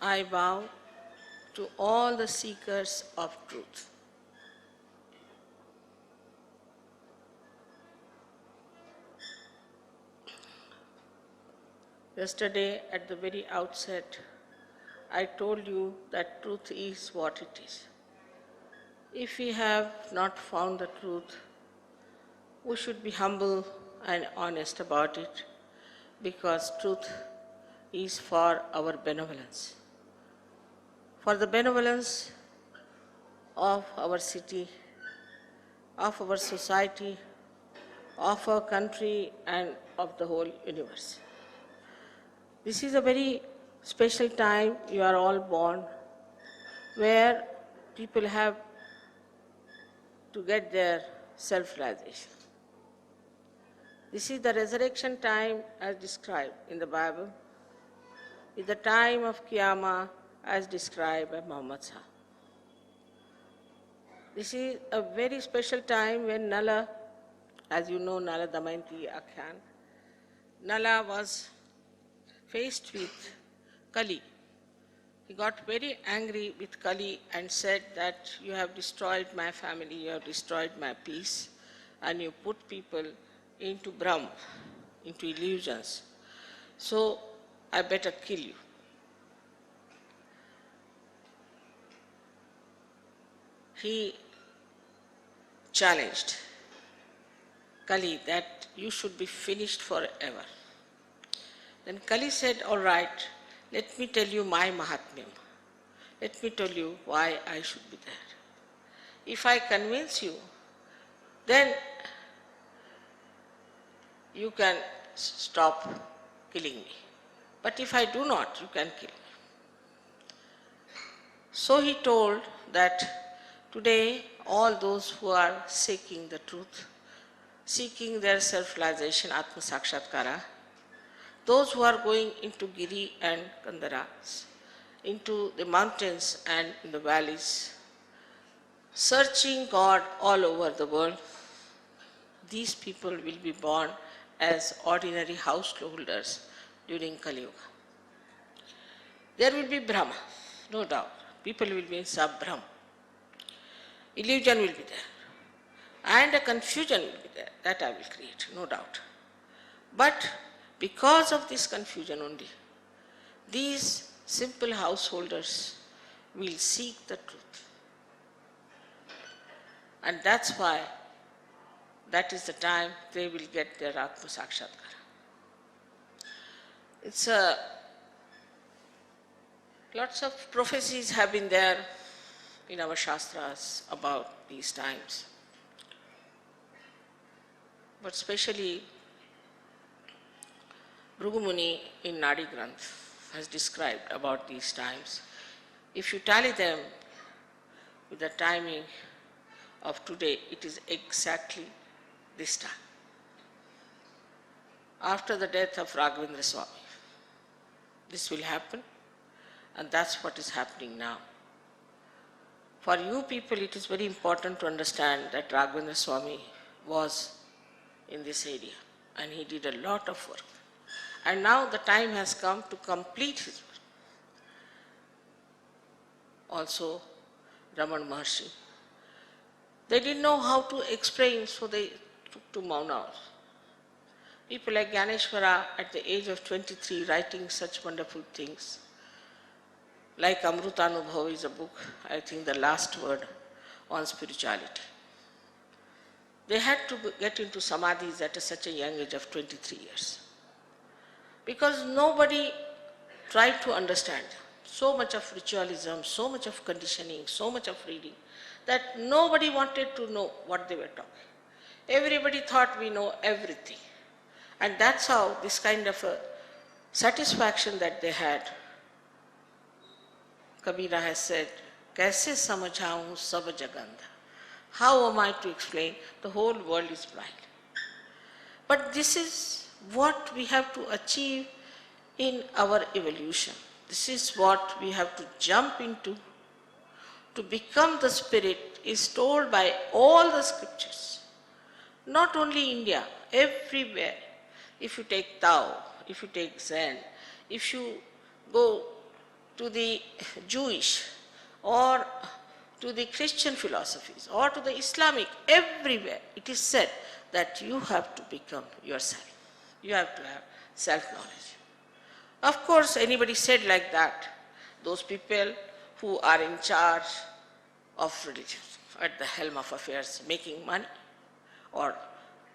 I bow to all the seekers of truth. Yesterday, at the very outset, I told you that truth is what it is. If we have not found the truth, we should be humble and honest about it, because truth is for our benevolence, for the benevolence of our city, of our society, of our country, and of the whole universe. This is a very special time you are all born, where people have to get their self-realization. This is the resurrection time as described in the Bible. It's the time of Qiyamah as described by Muhammad Sahib. This is a very special time when Nala, as you know, Nala Damayanti Akhyan, Nala was faced with Kali. He got very angry with Kali and said that you have destroyed my family, you have destroyed my peace, and you put people into Brahm, into illusions. So I better kill you. He challenged Kali that you should be finished forever. Then Kali said, all right, let me tell you my Mahatmyam. Let me tell you why I should be there. If I convince you, then you can stop killing me. But if I do not, you can kill me. So he told that today all those who are seeking the truth, seeking their self-realization, Atma Sakshatkara, those who are going into Giri and Kandaras, into the mountains and in the valleys, searching God all over the world, these people will be born as ordinary householders during Kali Yuga. There will be Brahma, no doubt. People will be in sub-Brahma. Illusion will be there. And a confusion will be there. That I will create, no doubt. But because of this confusion only, these simple householders will seek the truth. And that's why that is the time they will get their Atma Sakshatkara. It's lots of prophecies have been there in our Shastras about these times. But especially Bhrigu Muni in Nadi Granth has described about these times. If you tally them with the timing of today, it is exactly this time. After the death of Raghavendra Swami, this will happen, and that's what is happening now. For you people, it is very important to understand that Raghavendra Swami was in this area, and he did a lot of work. And now the time has come to complete his work. Also, Raman Maharshi. They didn't know how to explain, so they took to Maunas. People like Gyaneshwara at the age of 23 writing such wonderful things. Like Amrutanubhav is a book, I think the last word on spirituality. They had to get into samadhis at such a young age of 23 years. Because nobody tried to understand them. So much of ritualism, so much of conditioning, so much of reading, that nobody wanted to know what they were talking. Everybody thought we know everything. And that's how this kind of a satisfaction that they had. Kabira has said, "Kaise samajhaun sab jagandha?" How am I to explain? The whole world is blind. But this is what we have to achieve in our evolution. This is what we have to jump into. To become the spirit is told by all the scriptures. Not only India, everywhere. If you take Tao, if you take Zen, if you go to the Jewish or to the Christian philosophies or to the Islamic, everywhere it is said that you have to become yourself. You have to have self-knowledge. Of course, anybody said like that, those people who are in charge of religion, at the helm of affairs, making money or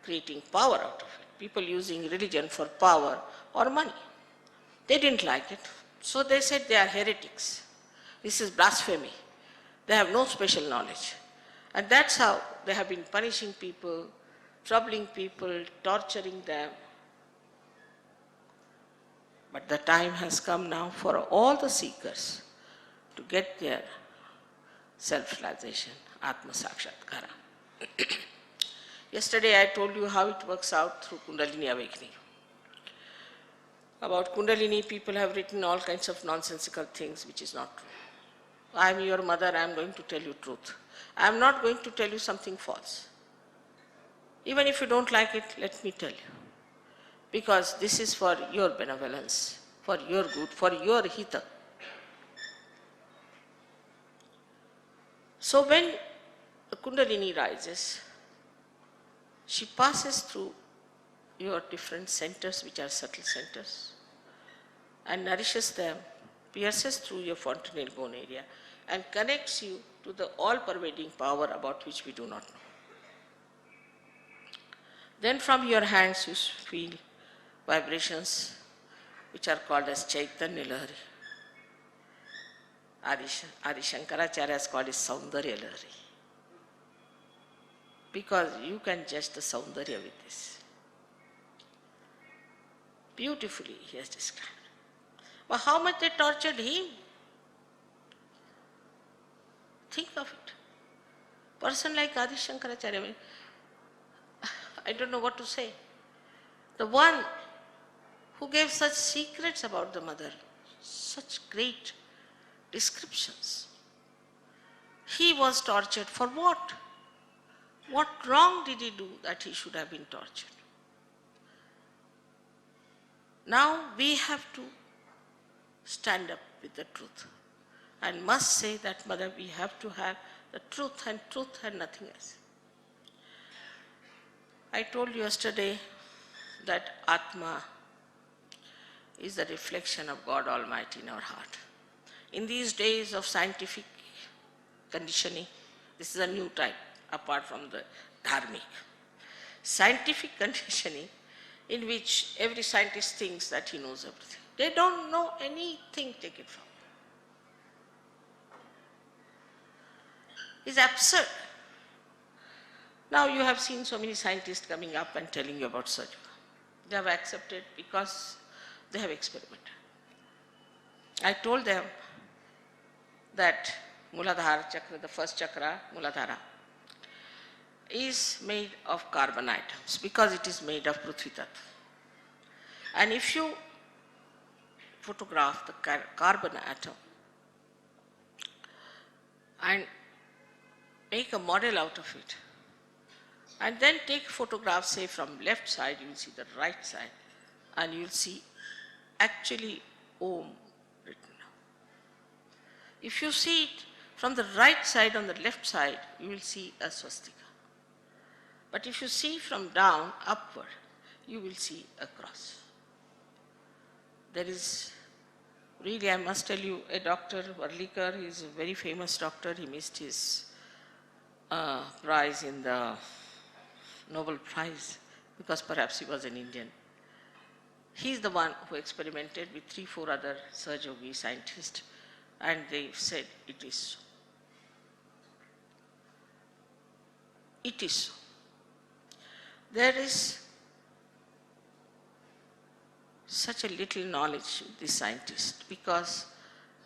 creating power out of it, people using religion for power or money. They didn't like it, so they said they are heretics. This is blasphemy. They have no special knowledge. And that's how they have been punishing people, troubling people, torturing them. But the time has come now for all the seekers to get their self-realization, Atma Sakshatkara. Yesterday I told you how it works out through Kundalini awakening. About Kundalini, people have written all kinds of nonsensical things which is not true. I am your mother, I am going to tell you truth. I am not going to tell you something false. Even if you don't like it, let me tell you. Because this is for your benevolence, for your good, for your hita. So when the Kundalini rises, she passes through your different centers, which are subtle centers, and nourishes them, pierces through your fontanelle bone area, and connects you to the all-pervading power about which we do not know. Then from your hands you feel vibrations which are called as Chaitanya Lahari. Adi Shankaracharya has called it Saundarya Lahari. Because you can judge the Saundarya with this. Beautifully he has described. But how much they tortured him? Think of it. Person like Adi Shankaracharya, I don't know what to say. The one who gave such secrets about the mother, such great descriptions. He was tortured for what? What wrong did he do that he should have been tortured? Now we have to stand up with the truth and must say that, Mother, we have to have the truth and nothing else. I told you yesterday that Atma is the reflection of God Almighty in our heart. In these days of scientific conditioning, this is a new type apart from the dharmic. Scientific conditioning in which every scientist thinks that he knows everything. They don't know anything, take it from me. It's absurd. Now you have seen so many scientists coming up and telling you about Sajo. They have accepted because they have experimented. I told them that Muladhara chakra, the first chakra, Muladhara, is made of carbon atoms because it is made of Prithvi Tattva. And if you photograph the carbon atom and make a model out of it, and then take photographs, say from left side, you will see the right side, and you will see actually Om written. If you see it from the right side on the left side, you will see a swastika. But if you see from down upward, you will see a cross. There is, really I must tell you, a doctor, Varlikar, he is a very famous doctor, he missed his prize in the Nobel Prize because perhaps he was an Indian. He is the one who experimented with 3-4 other Sahajogi scientists, and they said it is so. It is so. There is such a little knowledge with these scientists because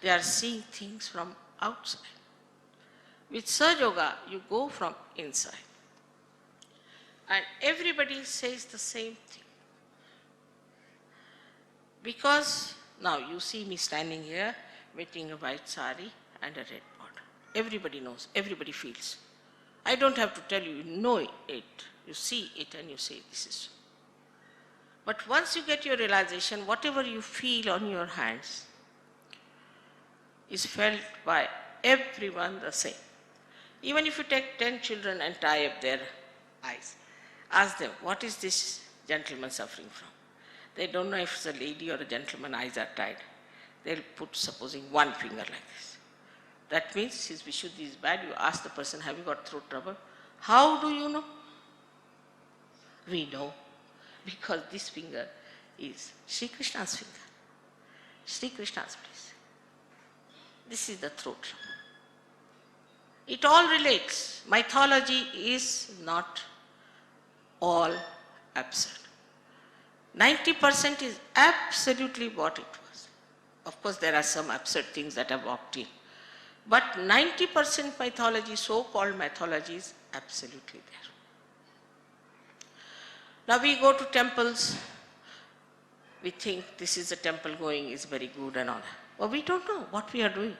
they are seeing things from outside. With Sahaja Yoga, you go from inside. And everybody says the same thing. Because now you see me standing here wearing a white sari and a red border. Everybody knows, everybody feels. I don't have to tell you, you know it, you see it and you say this is so. But once you get your realization, whatever you feel on your hands, is felt by everyone the same. Even if you take 10 children and tie up their eyes, ask them, what is this gentleman suffering from? They don't know if it's a lady or a gentleman eyes are tied. They'll put, supposing, one finger like this. That means his Vishuddhi is bad. You ask the person, have you got throat trouble? How do you know? We know, because this finger is Sri Krishna's finger. Sri Krishna's place. This is the throat trouble. It all relates. Mythology is not all absurd. 90% is absolutely what it was. Of course, there are some absurd things that have walked in. But 90% mythology, so-called mythology, is absolutely there. Now we go to temples. We think this is a temple going is very good and all that. But we don't know what we are doing,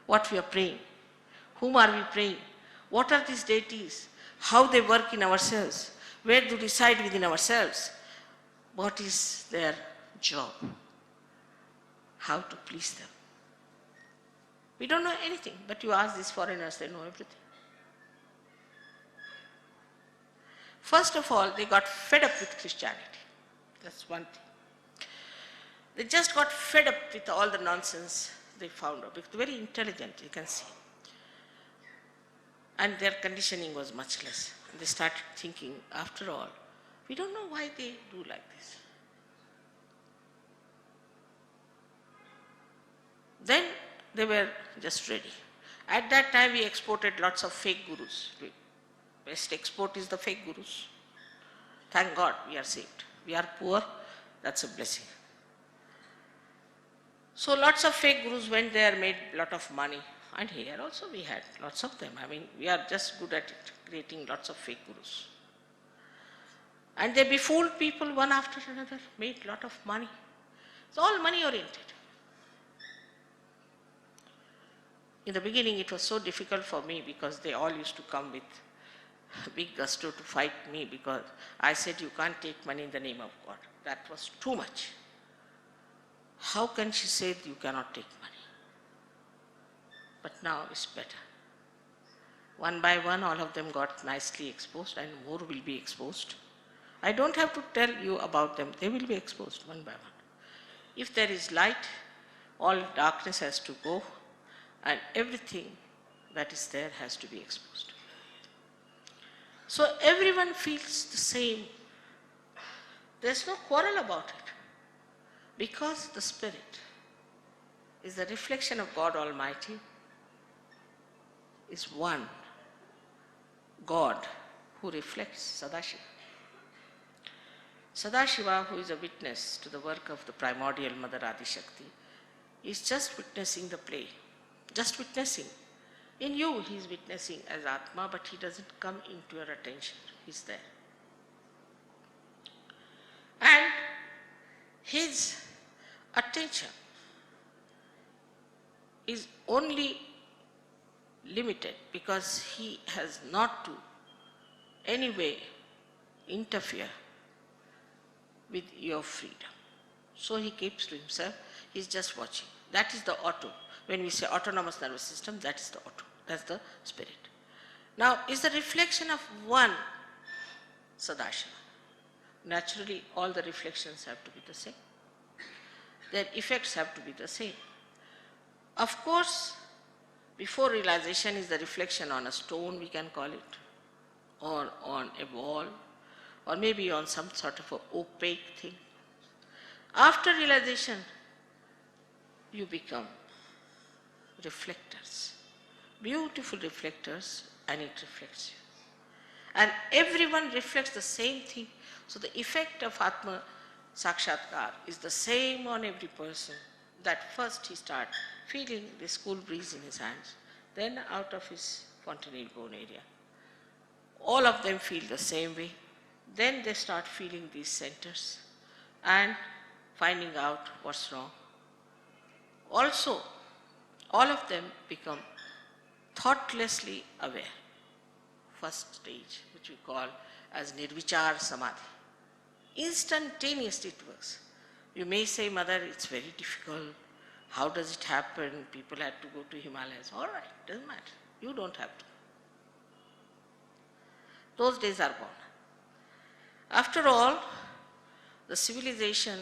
what we are praying, whom are we praying, what are these deities, how they work in ourselves, where do they reside within ourselves, what is their job, how to please them. We don't know anything, but you ask these foreigners, they know everything. First of all, they got fed up with Christianity. That's one thing. They just got fed up with all the nonsense they found out. Because very intelligent, you can see. And their conditioning was much less. And they started thinking, after all, we don't know why they do like this. Then they were just ready. At that time, we exported lots of fake gurus. Best export is the fake gurus. Thank God we are saved. We are poor, that's a blessing. So lots of fake gurus went there, made a lot of money. And here also we had lots of them. I mean, we are just good at it, creating lots of fake gurus. And they befooled people one after another, made a lot of money. It's all money oriented. In the beginning it was so difficult for me because they all used to come with big gusto to fight me because I said you can't take money in the name of God. That was too much. How can she say you cannot take money? But now it's better. One by one all of them got nicely exposed and more will be exposed. I don't have to tell you about them, they will be exposed one by one. If there is light, all darkness has to go and everything that is there has to be exposed. So everyone feels the same. There's no quarrel about it. Because the Spirit is the reflection of God Almighty, is one God who reflects Sadashiva. Sadashiva, who is a witness to the work of the primordial Mother Adishakti, is just witnessing the play, just witnessing. In you, he is witnessing as Atma, but he doesn't come into your attention. He's there. And his attention is only limited because he has not to any way interfere with your freedom. So he keeps to himself, he's just watching. That is the auto. When we say autonomous nervous system, that is the auto. That's the Spirit. Now, is the reflection of one Sadashiva. Naturally, all the reflections have to be the same. Their effects have to be the same. Of course, before realization is the reflection on a stone, we can call it, or on a wall, or maybe on some sort of an opaque thing. After realization, you become reflectors, beautiful reflectors, and it reflects you. And everyone reflects the same thing. So the effect of Atma Sakshatkar is the same on every person. That first he starts feeling this cool breeze in his hands, then out of his fontanel bone area. All of them feel the same way. Then they start feeling these centers and finding out what's wrong. Also, all of them become thoughtlessly aware. First stage, which we call as Nirvichar Samadhi. Instantaneously it works. You may say, Mother, it's very difficult. How does it happen? People had to go to Himalayas. All right, doesn't matter. You don't have to. Those days are gone. After all, the civilization,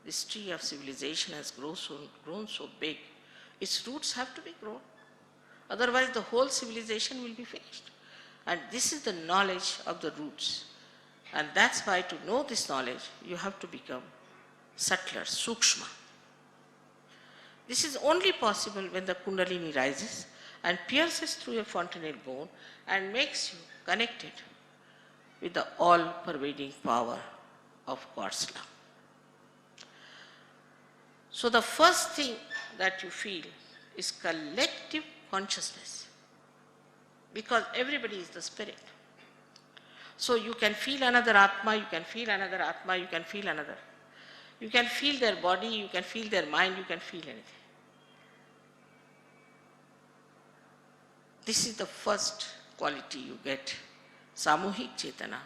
this tree of civilization has grown so big, its roots have to be grown. Otherwise, the whole civilization will be finished. And this is the knowledge of the roots. And that's why to know this knowledge, you have to become subtler, sukshma. This is only possible when the Kundalini rises and pierces through a fontanelle bone and makes you connected with the all-pervading power of God's love. So the first thing that you feel is collective consciousness, because everybody is the spirit. So you can feel another Atma, you can feel another Atma, you can feel another. You can feel their body, you can feel their mind, you can feel anything. This is the first quality you get, Samuhik Chetana,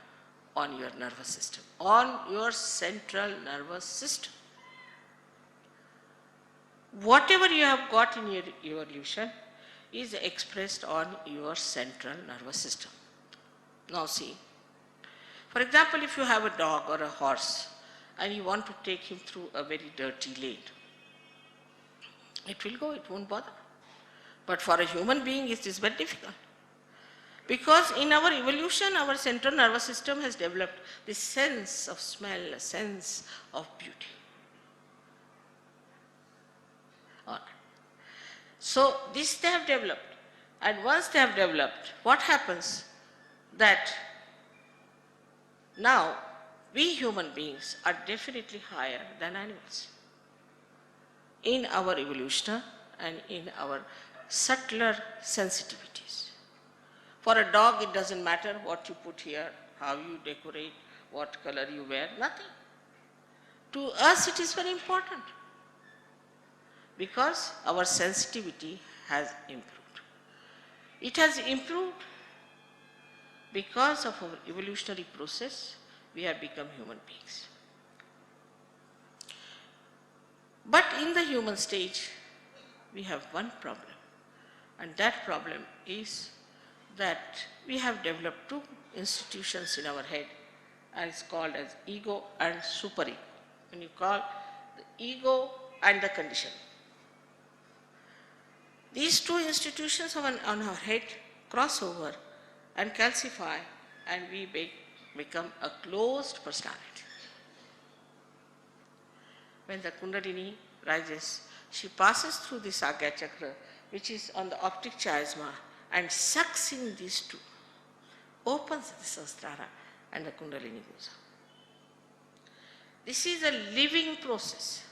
on your nervous system, on your central nervous system. Whatever you have got in your evolution is expressed on your central nervous system. Now see, for example, if you have a dog or a horse and you want to take him through a very dirty lane, it will go, it won't bother. But for a human being, it is very difficult. Because in our evolution, our central nervous system has developed this sense of smell, a sense of beauty. So this they have developed. And once they have developed, what happens? That now we human beings are definitely higher than animals in our evolution and in our subtler sensitivities. For a dog, it doesn't matter what you put here, how you decorate, what color you wear, nothing. To us, it is very important because our sensitivity has improved. It has improved because of our evolutionary process, we have become human beings. But in the human stage, we have one problem. And that problem is that we have developed two institutions in our head, and it's called as ego and superego. When you call the ego and the condition. These two institutions on our head cross over and calcify, and we become a closed personality. When the Kundalini rises, she passes through this Agya Chakra, which is on the optic chiasma, and sucks in these two, opens the Sahasrara, and the Kundalini goes up. This is a living process.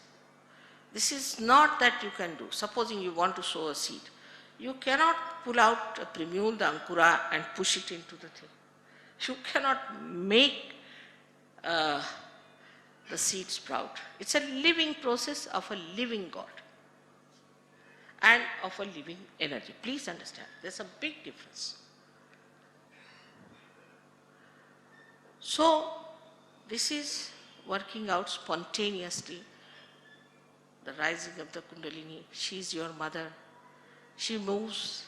This is not that you can do. Supposing you want to sow a seed, you cannot pull out a primule, the ankura, and push it into the thing. You cannot make the seed sprout. It's a living process of a living God and of a living energy. Please understand, there's a big difference. So, this is working out spontaneously. The rising of the Kundalini, she is your mother. She moves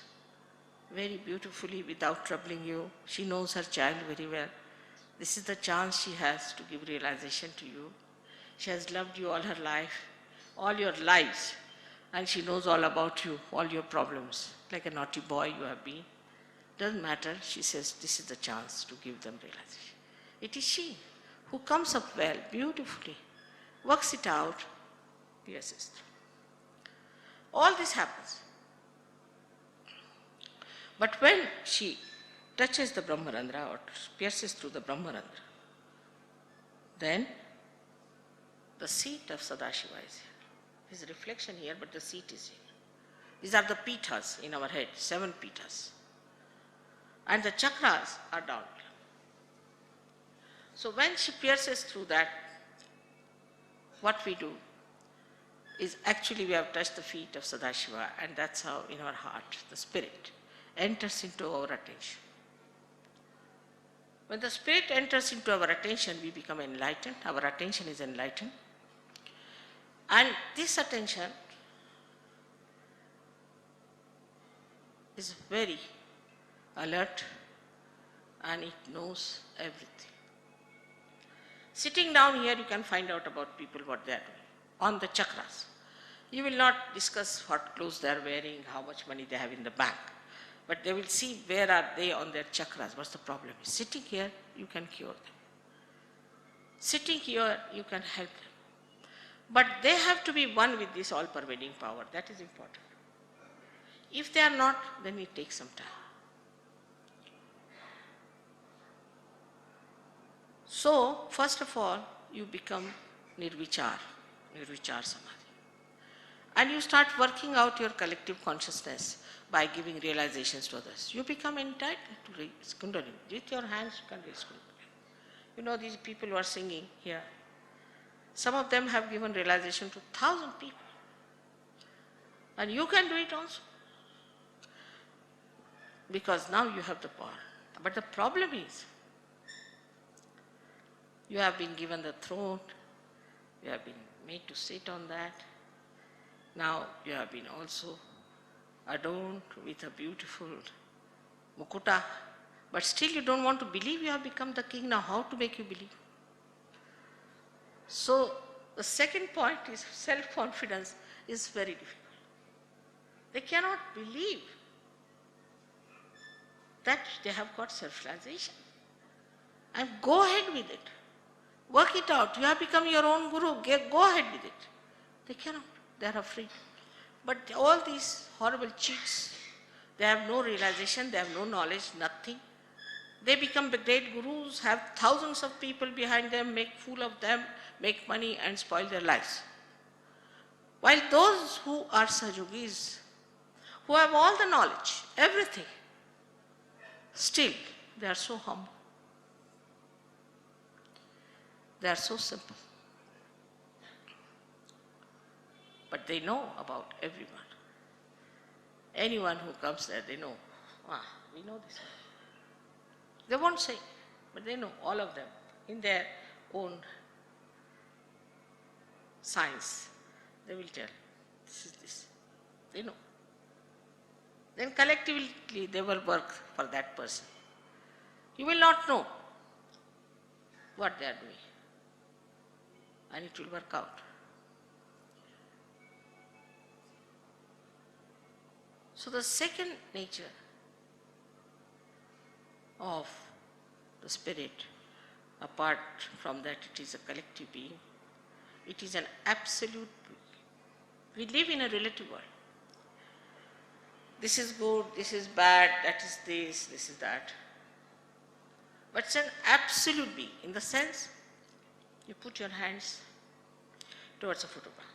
very beautifully without troubling you. She knows her child very well. This is the chance she has to give realization to you. She has loved you all her life, all your lives, and she knows all about you, all your problems. Like a naughty boy you have been. Doesn't matter, she says, this is the chance to give them realization. It is she who comes up well, beautifully, works it out, pierces through. All this happens. But when she touches the Brahmarandra or pierces through the Brahmarandra, then the seat of Sadashiva is here. His reflection here, but the seat is here. These are the pithas in our head, 7 pithas. And the chakras are down here. So when she pierces through that, what we do is actually we have touched the feet of Sadashiva, and that's how in our heart the spirit enters into our attention. When the spirit enters into our attention, we become enlightened, our attention is enlightened. And this attention is very alert and it knows everything. Sitting down here, you can find out about people what they are doing on the chakras. You will not discuss what clothes they are wearing, how much money they have in the bank, but they will see where are they on their chakras, what's the problem is. Sitting here, you can cure them. Sitting here, you can help them. But they have to be one with this all-pervading power. That is important. If they are not, then it takes some time. So, first of all, you become nirvichar samadhi. And you start working out your collective consciousness by giving realizations to others. You become entitled to raise Kundalini. With your hands, you can raise Kundalini. You know, these people who are singing here, some of them have given realization to 1,000 people. And you can do it also. Because now you have the power. But the problem is, you have been given the throne, you have been made to sit on that. Now you have been also adorned with a beautiful mukuta, but still you don't want to believe you have become the king. Now how to make you believe? So the second point is self-confidence is very difficult. They cannot believe that they have got self-realization. And go ahead with it. Work it out. You have become your own guru. Go ahead with it. They cannot. They are afraid. But all these horrible cheats, they have no realization, they have no knowledge, nothing. They become the great gurus, have thousands of people behind them, make fool of them, make money and spoil their lives. While those who are Sahajogis, who have all the knowledge, everything, still they are so humble. They are so simple. But they know about everyone. Anyone who comes there, they know. We know this one. They won't say, but they know, all of them, in their own science. They will tell, this is this. They know. Then collectively, they will work for that person. You will not know what they are doing. And it will work out. So the second nature of the spirit, apart from that it is a collective being, it is an absolute being. We live in a relative world. This is good, this is bad, that is this is that. But it's an absolute being in the sense you put your hands towards a photograph.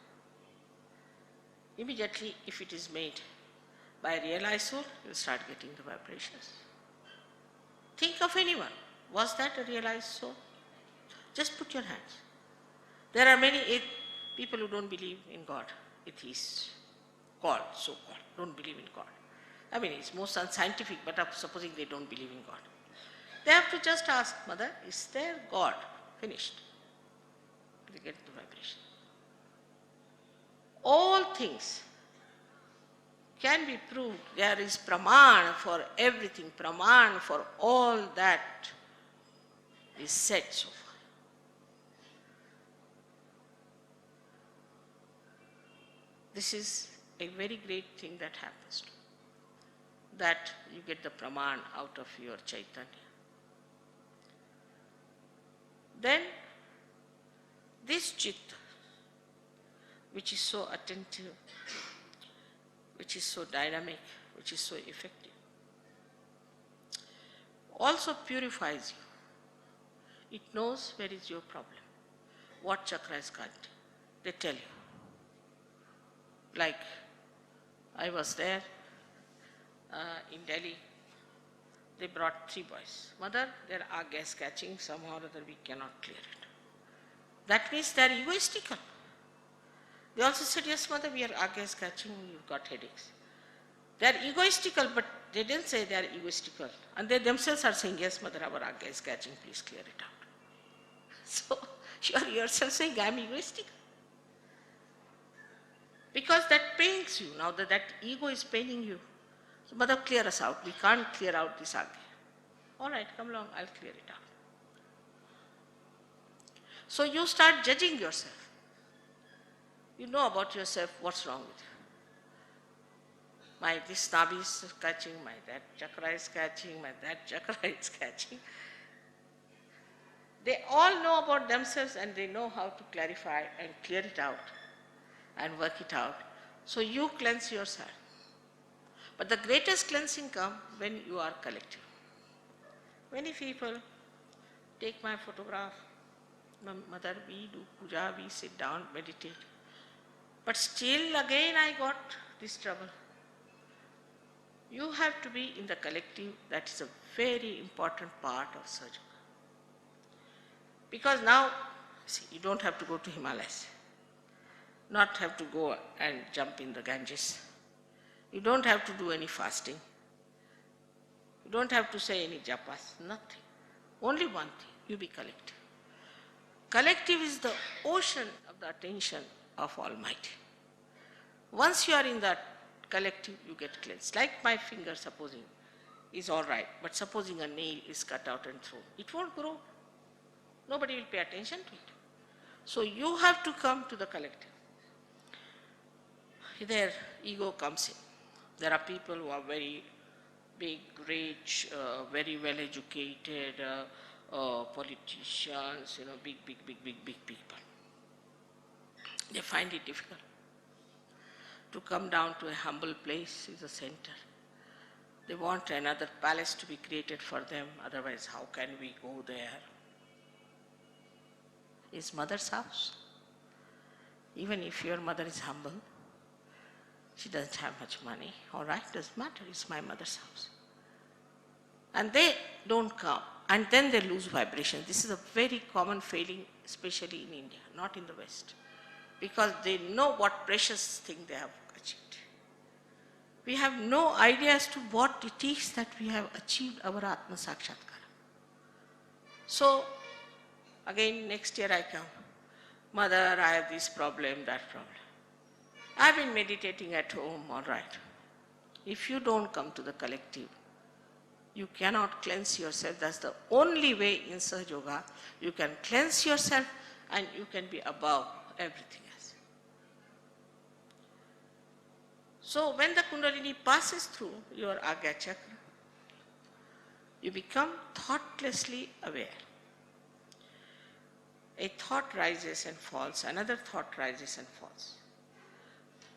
Immediately, if it is made by a realized soul, you will start getting the vibrations. Think of anyone. Was that a realized soul? Just put your hands. There are many people who don't believe in God, atheists, so-called, don't believe in God. I mean, it's most unscientific, but supposing they don't believe in God. They have to just ask, Mother, is there God? Finished. They get the vibration. All things can be proved. There is praman for everything, praman for all that is said so far. This is a very great thing that happens to you, that you get the praman out of your Chaitanya. Then this chitta, which is so attentive, which is so dynamic, which is so effective, also purifies you. It knows where is your problem, what chakra is cut. They tell you. Like I was there in Delhi, they brought 3 boys. Mother, there are gas catching, somehow or other we cannot clear it. That means they are egoistical. They also said, yes mother, we are gas catching, you've got headaches. They are egoistical, but they didn't say they are egoistical. And they themselves are saying, yes mother, our agga is catching, please clear it out. So you are yourself saying, I am egoistical. Because that pains you, now that ego is paining you. So, Mother, clear us out. We can't clear out this again. All right, come along, I'll clear it out. So you start judging yourself. You know about yourself what's wrong with you. My this nabi is catching, my that chakra is catching, my that chakra is catching. They all know about themselves and they know how to clarify and clear it out and work it out. So you cleanse yourself. But the greatest cleansing comes when you are collective. Many people take my photograph, Mother, we do puja, we sit down, meditate. But still again I got this trouble. You have to be in the collective. That is a very important part of Sahaja. Because now, see, you don't have to go to Himalayas, not have to go and jump in the Ganges. You don't have to do any fasting. You don't have to say any japas, nothing. Only one thing, you be collective. Collective is the ocean of the attention of Almighty. Once you are in that collective, you get cleansed. Like my finger, supposing, is all right, but supposing a nail is cut out and thrown, it won't grow. Nobody will pay attention to it. So you have to come to the collective. Their ego comes in. There are people who are very big, rich, very well educated, politicians, big people. They find it difficult to come down to a humble place is a center. They want another palace to be created for them, otherwise how can we go there? Is mother's house. Even if your mother is humble, she doesn't have much money, all right, doesn't matter, it's my mother's house. And they don't come, and then they lose vibration. This is a very common failing, especially in India, not in the West, because they know what precious thing they have achieved. We have no idea as to what it is that we have achieved our Atma Sakshatkara. So, again, next year I come, Mother, I have this problem, that problem. I've been meditating at home, all right. If you don't come to the collective, you cannot cleanse yourself. That's the only way in Sahaja Yoga you can cleanse yourself and you can be above everything else. So when the Kundalini passes through your Agya Chakra, you become thoughtlessly aware. A thought rises and falls, another thought rises and falls.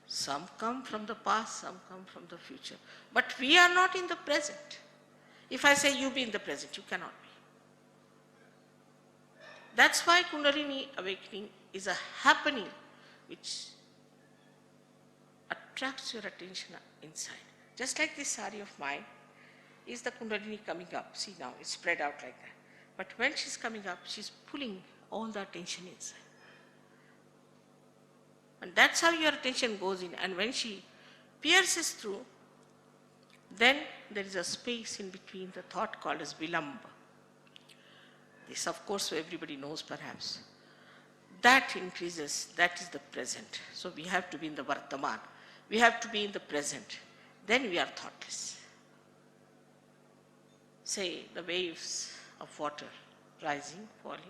Some come from the past, some come from the future. But we are not in the present. If I say you be in the present, you cannot be. That's why Kundalini awakening is a happening which attracts your attention inside. Just like this sari of mine, is the Kundalini coming up. See now, it's spread out like that. But when she's coming up, she's pulling all the attention inside. And that's how your attention goes in. And when she pierces through, then there is a space in between the thought called as Vilamba. This, of course, everybody knows perhaps. That increases, that is the present. So we have to be in the Vartaman. We have to be in the present. Then we are thoughtless. Say the waves of water rising, falling.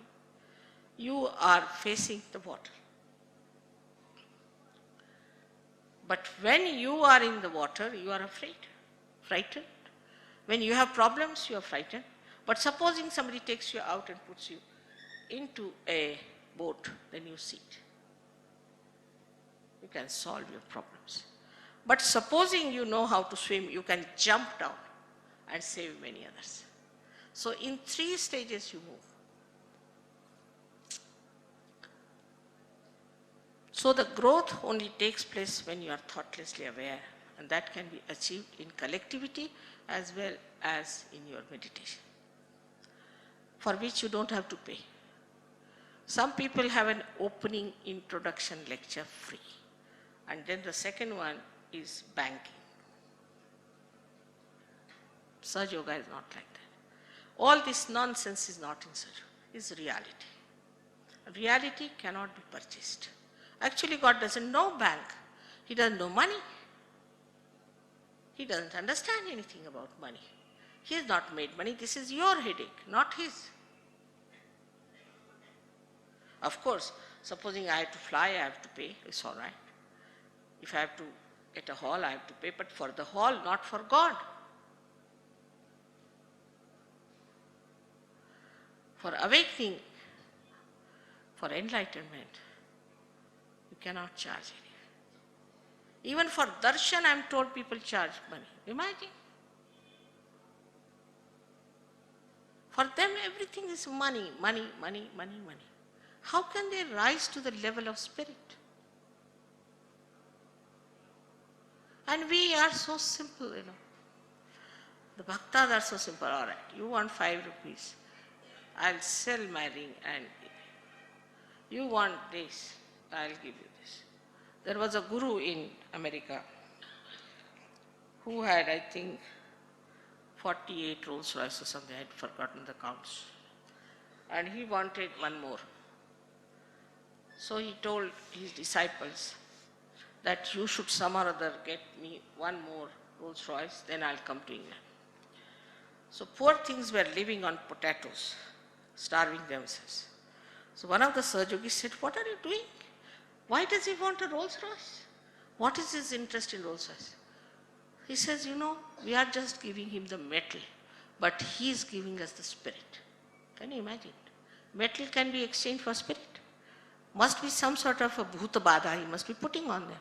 You are facing the water. But when you are in the water, you are afraid, frightened. When you have problems, you are frightened. But supposing somebody takes you out and puts you into a boat, then you sit. You can solve your problems. But supposing you know how to swim, you can jump down and save many others. So in 3 stages you move. So the growth only takes place when you are thoughtlessly aware, and that can be achieved in collectivity as well as in your meditation, for which you don't have to pay. Some people have an opening introduction lecture free, and then the second one is banking. Sahaja Yoga is not like that. All this nonsense is not in Sahaja Yoga, it's reality. Reality cannot be purchased. Actually, God doesn't know bank. He doesn't know money. He doesn't understand anything about money. He has not made money. This is your headache, not his. Of course, supposing I have to fly, I have to pay. It's all right. If I have to get a hall, I have to pay. But for the hall, not for God. For awakening, for enlightenment, you cannot charge any. Even for darshan, I am told people charge money. Imagine. For them, everything is money, money, money, money, money. How can they rise to the level of spirit? And we are so simple, The bhaktas are so simple. All right, you want 5 rupees. I'll sell my ring and you want this, I'll give you this. There was a guru in America who had, I think, 48 Rolls Royce or something. I had forgotten the counts. And he wanted one more. So he told his disciples that you should some or other get me one more Rolls Royce, then I'll come to England. So poor things were living on potatoes, starving themselves. So one of the Sahajogis said, what are you doing? Why does he want a Rolls Royce? What is his interest in Rolls Royce? He says, we are just giving him the metal, but he is giving us the spirit. Can you imagine? Metal can be exchanged for spirit. Must be some sort of a bhuta badha he must be putting on them.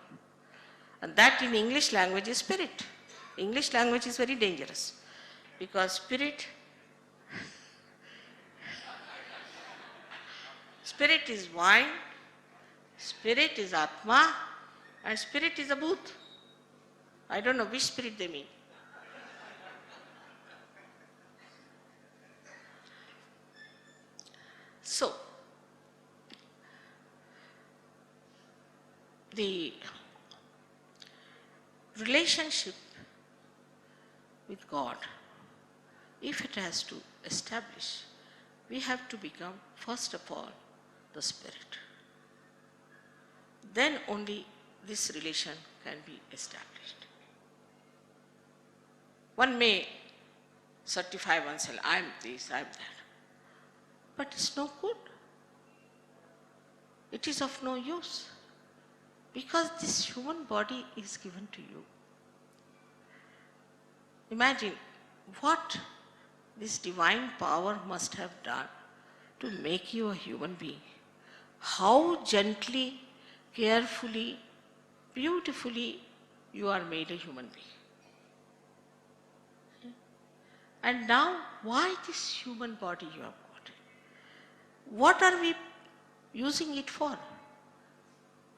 And that in English language is spirit. English language is very dangerous because spirit is wine, spirit is atma, and spirit is a bhut. I don't know which spirit they mean. So, the relationship with God, if it has to establish, we have to become, first of all, the spirit. Then only this relation can be established. One may certify oneself, I am this, I am that. But it's no good. It is of no use. Because this human body is given to you. Imagine what this divine power must have done to make you a human being. How gently, carefully, beautifully you are made a human being. And now, why this human body you have got? What are we using it for?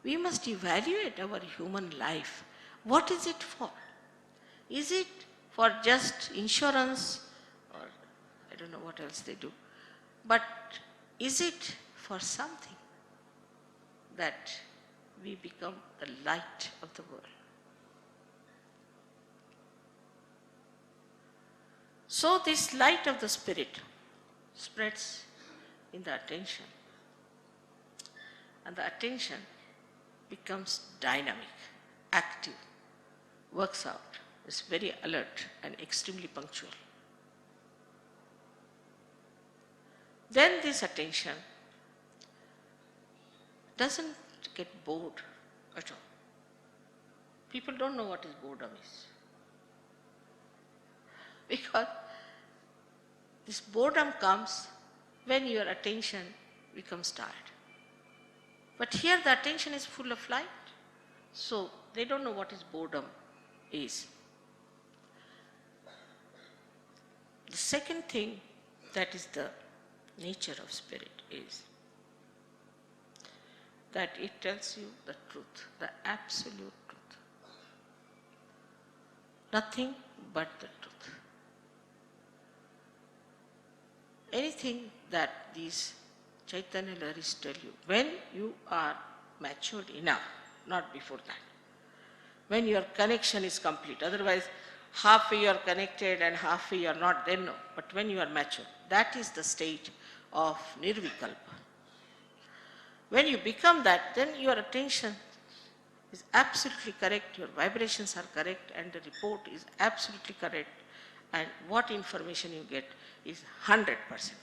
We must evaluate our human life. What is it for? Is it for just insurance, or I don't know what else they do, but is it for something that we become the light of the world? So this light of the spirit spreads in the attention, and the attention becomes dynamic, active, works out, is very alert and extremely punctual. Then this attention doesn't get bored at all. People don't know what is boredom is. Because this boredom comes when your attention becomes tired. But here the attention is full of light, so they don't know what is boredom is. The second thing that is the nature of spirit is that it tells you the truth, the absolute truth. Nothing but the truth. Anything that these Chaitanya Laharis tell you, when you are matured enough, not before that, when your connection is complete, otherwise halfway you are connected and halfway you are not, then no. But when you are mature, that is the stage of nirvikalpa. When you become that, then your attention is absolutely correct, your vibrations are correct, and the report is absolutely correct, and what information you get is 100% correct.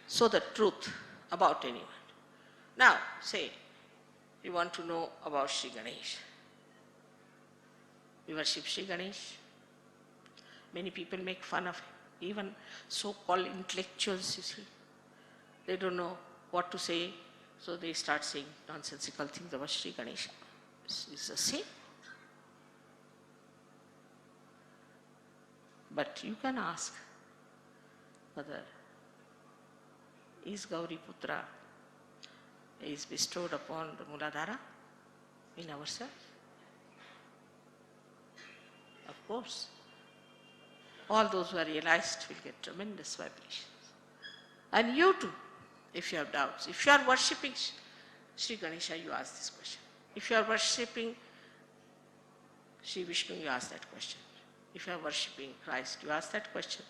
So the truth about anyone. Now, say, you want to know about Sri Ganesh. We worship Sri Ganesh. Many people make fun of him. Even so-called intellectuals, you see, they don't know what to say, so they start saying nonsensical things about Sri Ganesha. It's the same. But you can ask whether is Gauri Putra is bestowed upon the Muladhara in ourselves? Of course. All those who are realized will get tremendous vibrations. And you too, if you have doubts. If you are worshipping Sri Ganesha, you ask this question. If you are worshipping Sri Vishnu, you ask that question. If you are worshipping Christ, you ask that question.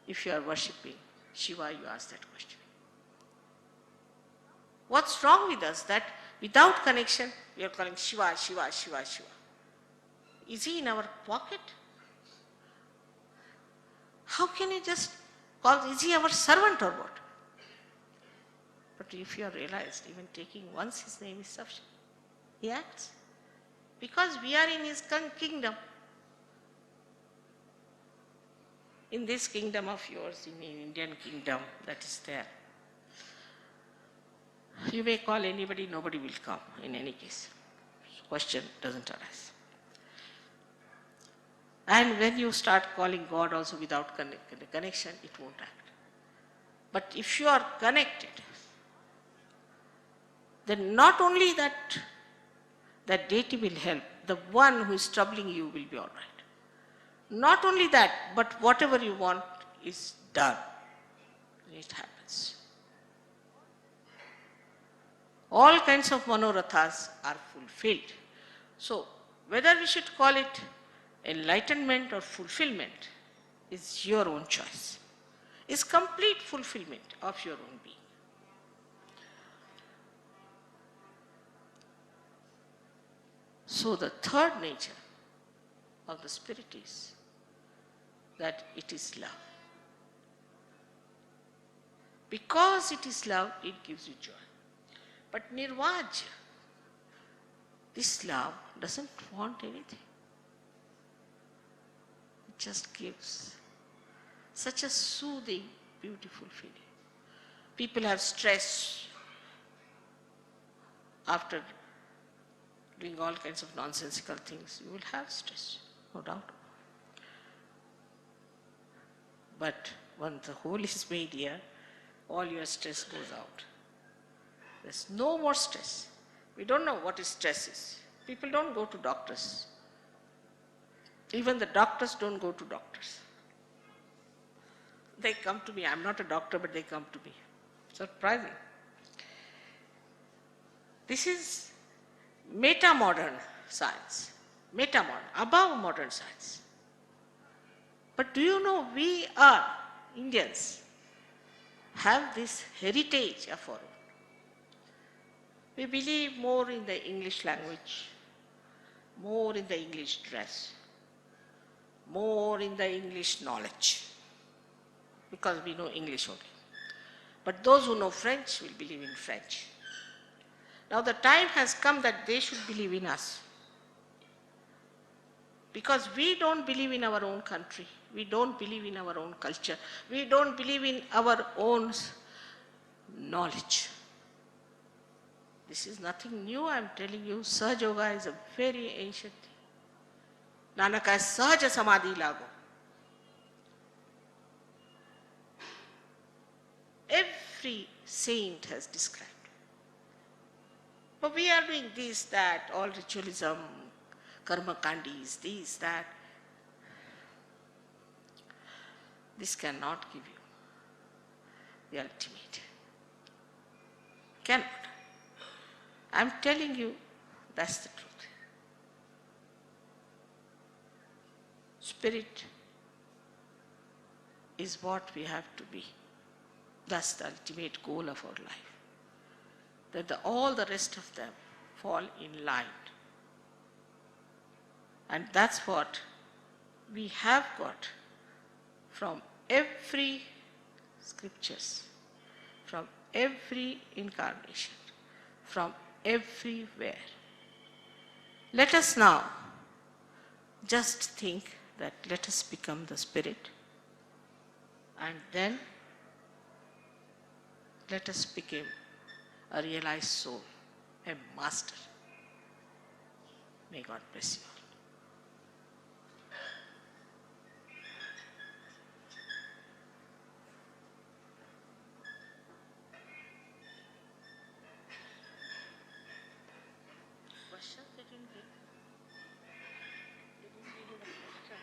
If you are worshipping Shiva, you ask that question. What's wrong with us that without connection, we are calling Shiva, Shiva, Shiva, Shiva. Is he in our pocket? How can you just call, is he our servant or what? But if you have realized, even taking once his name is sufficient. He acts. Because we are in his kingdom. In this kingdom of yours, in the Indian kingdom that is there, you may call anybody, nobody will come in any case. Question doesn't arise. And when you start calling God also without connection, it won't act. But if you are connected, then not only that deity will help, the one who is troubling you will be all right. Not only that, but whatever you want is done. It happens. All kinds of manorathas are fulfilled. So, whether we should call it enlightenment or fulfillment is your own choice. It's complete fulfillment of your own being. So the third nature of the spirit is that it is love. Because it is love, it gives you joy. But Nirvaj, this love doesn't want anything. It just gives such a soothing, beautiful feeling. People have stress after doing all kinds of nonsensical things. You will have stress, no doubt. But when the whole is made here, all your stress goes out. There's no more stress. We don't know what is stress is. People don't go to doctors. Even the doctors don't go to doctors. They come to me. I'm not a doctor, but they come to me. Surprising. This is meta-modern science. Meta-modern, above modern science. But do you know, we are, Indians, have this heritage of our own. We believe more in the English language, more in the English dress, more in the English knowledge, because we know English only. But those who know French will believe in French. Now the time has come that they should believe in us. Because we don't believe in our own country. We don't believe in our own culture. We don't believe in our own knowledge. This is nothing new, I am telling you. Sahaja Yoga is a very ancient thing. Nanaka Sahaja Samadhi Lago. Every saint has described. But we are doing this, that, all ritualism, karma kandis, this, that. This cannot give you the ultimate. Cannot. I am telling you, that's the truth. Spirit is what we have to be. That's the ultimate goal of our life. that all the rest of them fall in line. And that's what we have got from every scriptures, from every incarnation, from everywhere. Let us now just think that let us become the spirit, and then let us become a realized soul, a master. May God bless you all. Questions they didn't get? They didn't give you the question.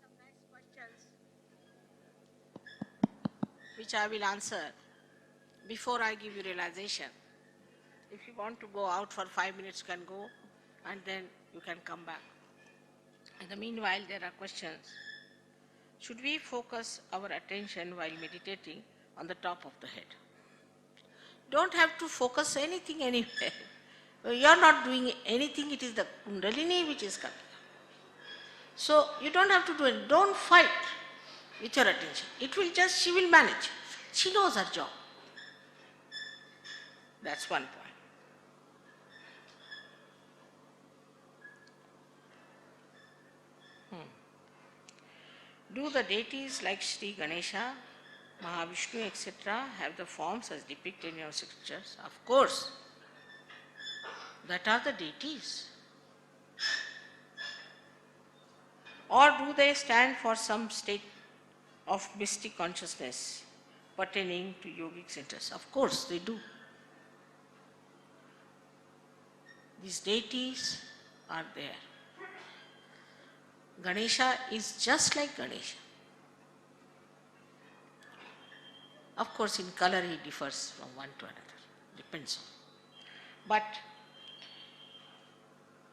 Some nice questions which I will answer before I give you realization. If you want to go out for 5 minutes, you can go, and then you can come back. In the meanwhile, there are questions. Should we focus our attention while meditating on the top of the head? Don't have to focus anything anywhere. You are not doing anything, it is the Kundalini which is coming. So you don't have to do it. Don't fight with your attention. It will just, she will manage. She knows her job. That's one point. Do the deities like Sri Ganesha, Mahavishnu, etc. have the forms as depicted in your scriptures? Of course. That are the deities. Or do they stand for some state of mystic consciousness pertaining to yogic centers? Of course they do. These deities are there. Ganesha is just like Ganesha. Of course, in color he differs from one to another, depends on. But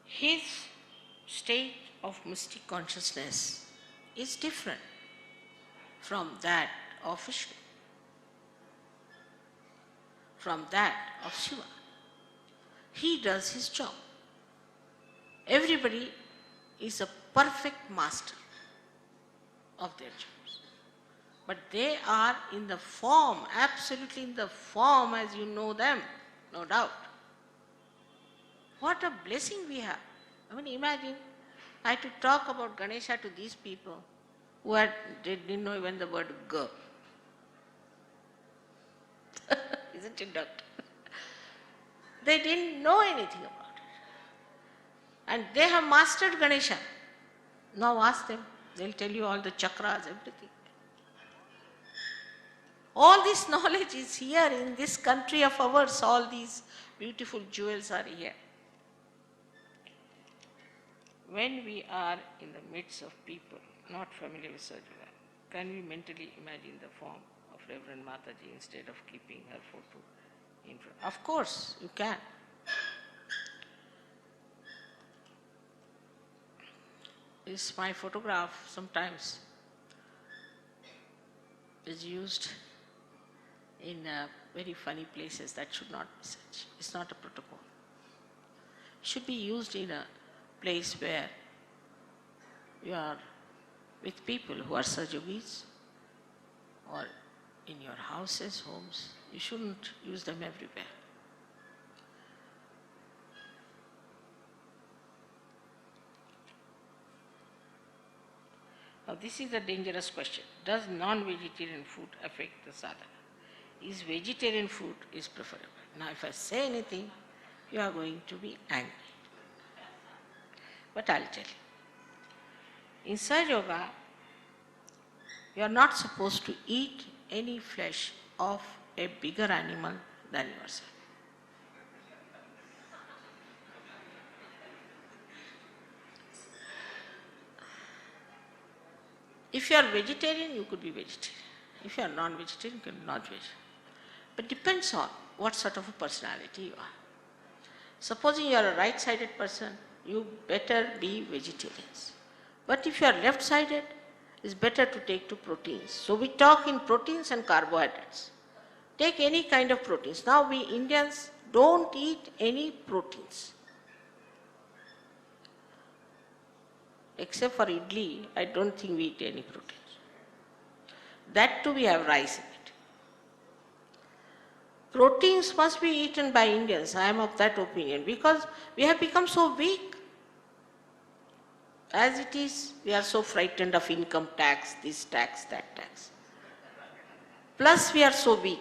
his state of mystic consciousness is different from that of Vishnu, from that of Shiva. He does his job. Everybody is a perfect master of their jobs. But they are in the form, absolutely in the form as you know them, no doubt. What a blessing we have. I mean, imagine, I had to talk about Ganesha to these people who didn't know even the word G. Isn't it, doctor? They didn't know anything about it. And they have mastered Ganesha. Now ask them, they'll tell you all the chakras, everything. All this knowledge is here in this country of ours, all these beautiful jewels are here. When we are in the midst of people not familiar with Sajjava, can we mentally imagine the form of Reverend Mataji instead of keeping her photo in front? Of course, you can. This my photograph sometimes is used in very funny places. That should not be such. It's not a protocol. It should be used in a place where you are with people who are Sahaja or in your houses, homes, you shouldn't use them everywhere. Now this is a dangerous question. Does non-vegetarian food affect the sadhana? Is vegetarian food is preferable? Now if I say anything, you are going to be angry. But I'll tell you. In Sahaja Yoga, you are not supposed to eat any flesh of a bigger animal than yourself. If you are vegetarian, you could be vegetarian. If you are non-vegetarian, you can be non-vegetarian. But depends on what sort of a personality you are. Supposing you are a right-sided person, you better be vegetarians. But if you are left-sided, it's better to take to proteins. So we talk in proteins and carbohydrates. Take any kind of proteins. Now we Indians don't eat any proteins. Except for idli, I don't think we eat any proteins. That too we have rice in it. Proteins must be eaten by Indians, I am of that opinion, because we have become so weak. As it is, we are so frightened of income tax, this tax, that tax. Plus we are so weak,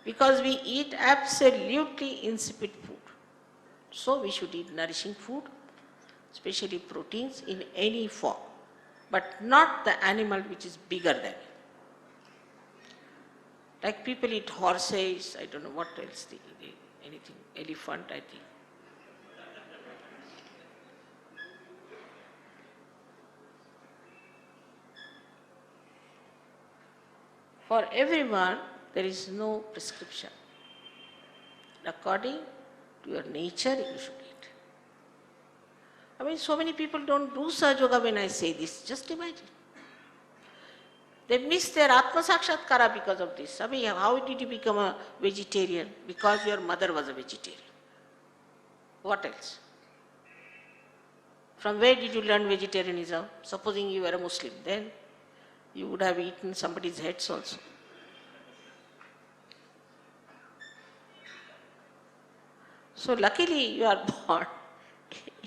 because we eat absolutely insipid food. So we should eat nourishing food, especially proteins in any form, but not the animal which is bigger than it. Like people eat horses, I don't know what else they eat, anything, elephant I think. For everyone, there is no prescription. According to your nature, you should eat. I mean, so many people don't do Sahaja Yoga when I say this. Just imagine. They miss their Atma Sakshatkara because of this. I mean, how did you become a vegetarian? Because your mother was a vegetarian. What else? From where did you learn vegetarianism? Supposing you were a Muslim, then you would have eaten somebody's heads also. So luckily you are born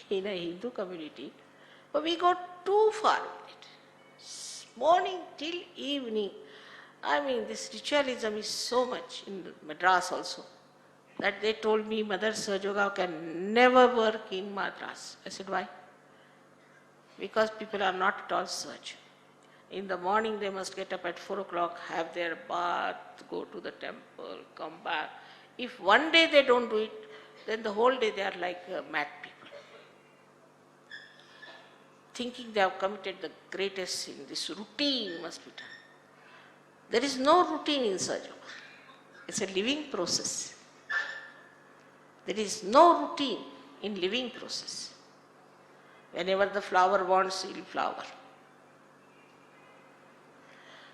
in a Hindu community, but we go too far with it. Morning till evening. I mean, this ritualism is so much in Madras also, that they told me Mother Sahaja Yoga can never work in Madras. I said, why? Because people are not at all Sahaja. In the morning they must get up at 4 o'clock, have their bath, go to the temple, come back. If one day they don't do it, then the whole day they are like mad people, thinking they have committed the greatest sin. This routine must be done. There is no routine in Sahaja Yoga. It's a living process. There is no routine in living process. Whenever the flower wants, it will flower.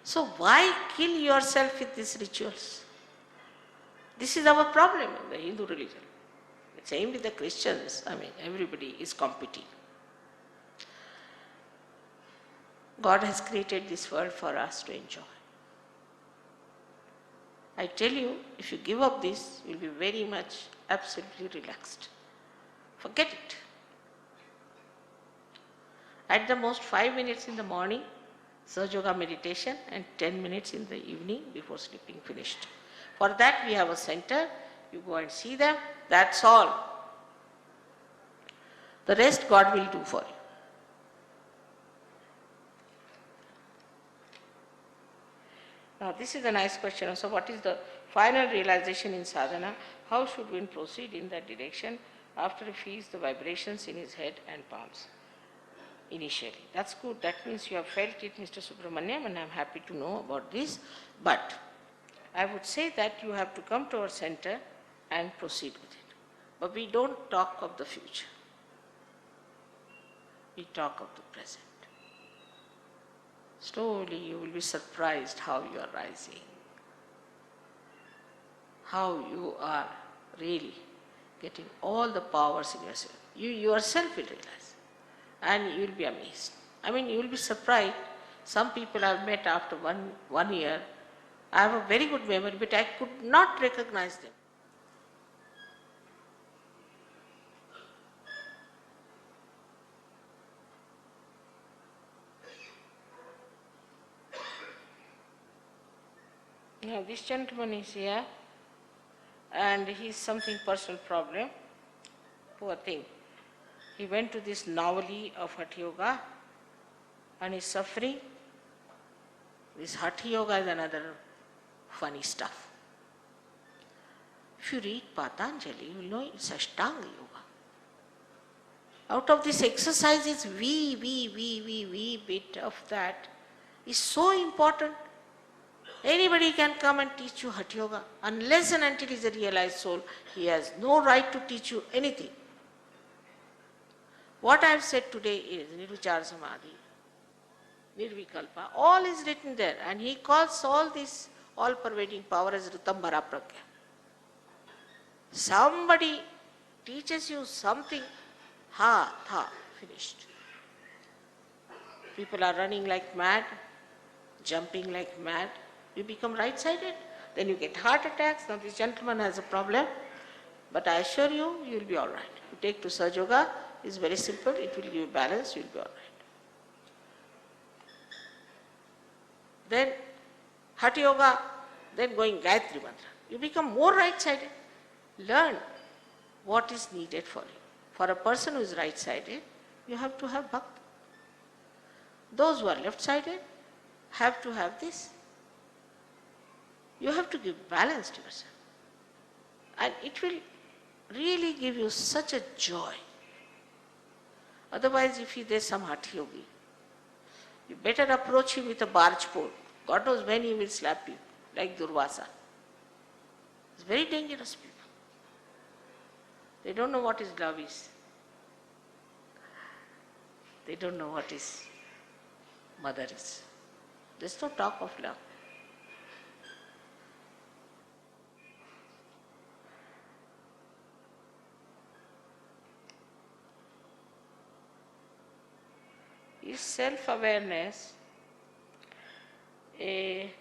So why kill yourself with these rituals? This is our problem in the Hindu religion. Same with the Christians. I mean, everybody is competing. God has created this world for us to enjoy. I tell you, if you give up this, you will be very much absolutely relaxed. Forget it. At the most 5 minutes in the morning, Sahaja Yoga meditation, and 10 minutes in the evening before sleeping, finished. For that we have a center, you go and see them, that's all. The rest God will do for you. Now this is a nice question. So what is the final realization in sadhana? How should one proceed in that direction after he feels the vibrations in his head and palms initially? That's good. That means you have felt it, Mr. Subramaniam, and I'm happy to know about this. But I would say that you have to come to our center and proceed with it. But we don't talk of the future. We talk of the present. Slowly you will be surprised how you are rising, how you are really getting all the powers in yourself. You yourself will realize, and you will be amazed. I mean, you will be surprised. Some people I've met after one year, I have a very good memory, but I could not recognize them. Now this gentleman is here and he's something personal problem. Poor thing. He went to this Navali of Hatha Yoga and is suffering. This Hatha Yoga is another funny stuff. If you read Patanjali, you will know it's Ashtanga Yoga. Out of this exercises, we bit of that is so important. Anybody can come and teach you Hatha Yoga. Unless and until he is a realized soul, he has no right to teach you anything. What I have said today is Niruchara Samadhi, Nirvikalpa, all is written there, and he calls all this all-pervading power as Ritambara Pragya. Somebody teaches you something, finished. People are running like mad, jumping like mad. You become right-sided, then you get heart attacks. Now this gentleman has a problem, but I assure you, you will be all right. You take to Sahaja Yoga, it's very simple, it will give you balance, you will be all right. Then Hatha Yoga, then going Gayatri Mantra. You become more right-sided. Learn what is needed for you. For a person who is right-sided, you have to have bhakti. Those who are left-sided have to have this. You have to give balance to yourself. And it will really give you such a joy. Otherwise, if there is some Hatha Yogi, you better approach him with a barge pole. God knows when he will slap you, like Durvasa. It's very dangerous people. They don't know what is love is. They don't know what is mother is. There's no talk of love. Is self-awareness a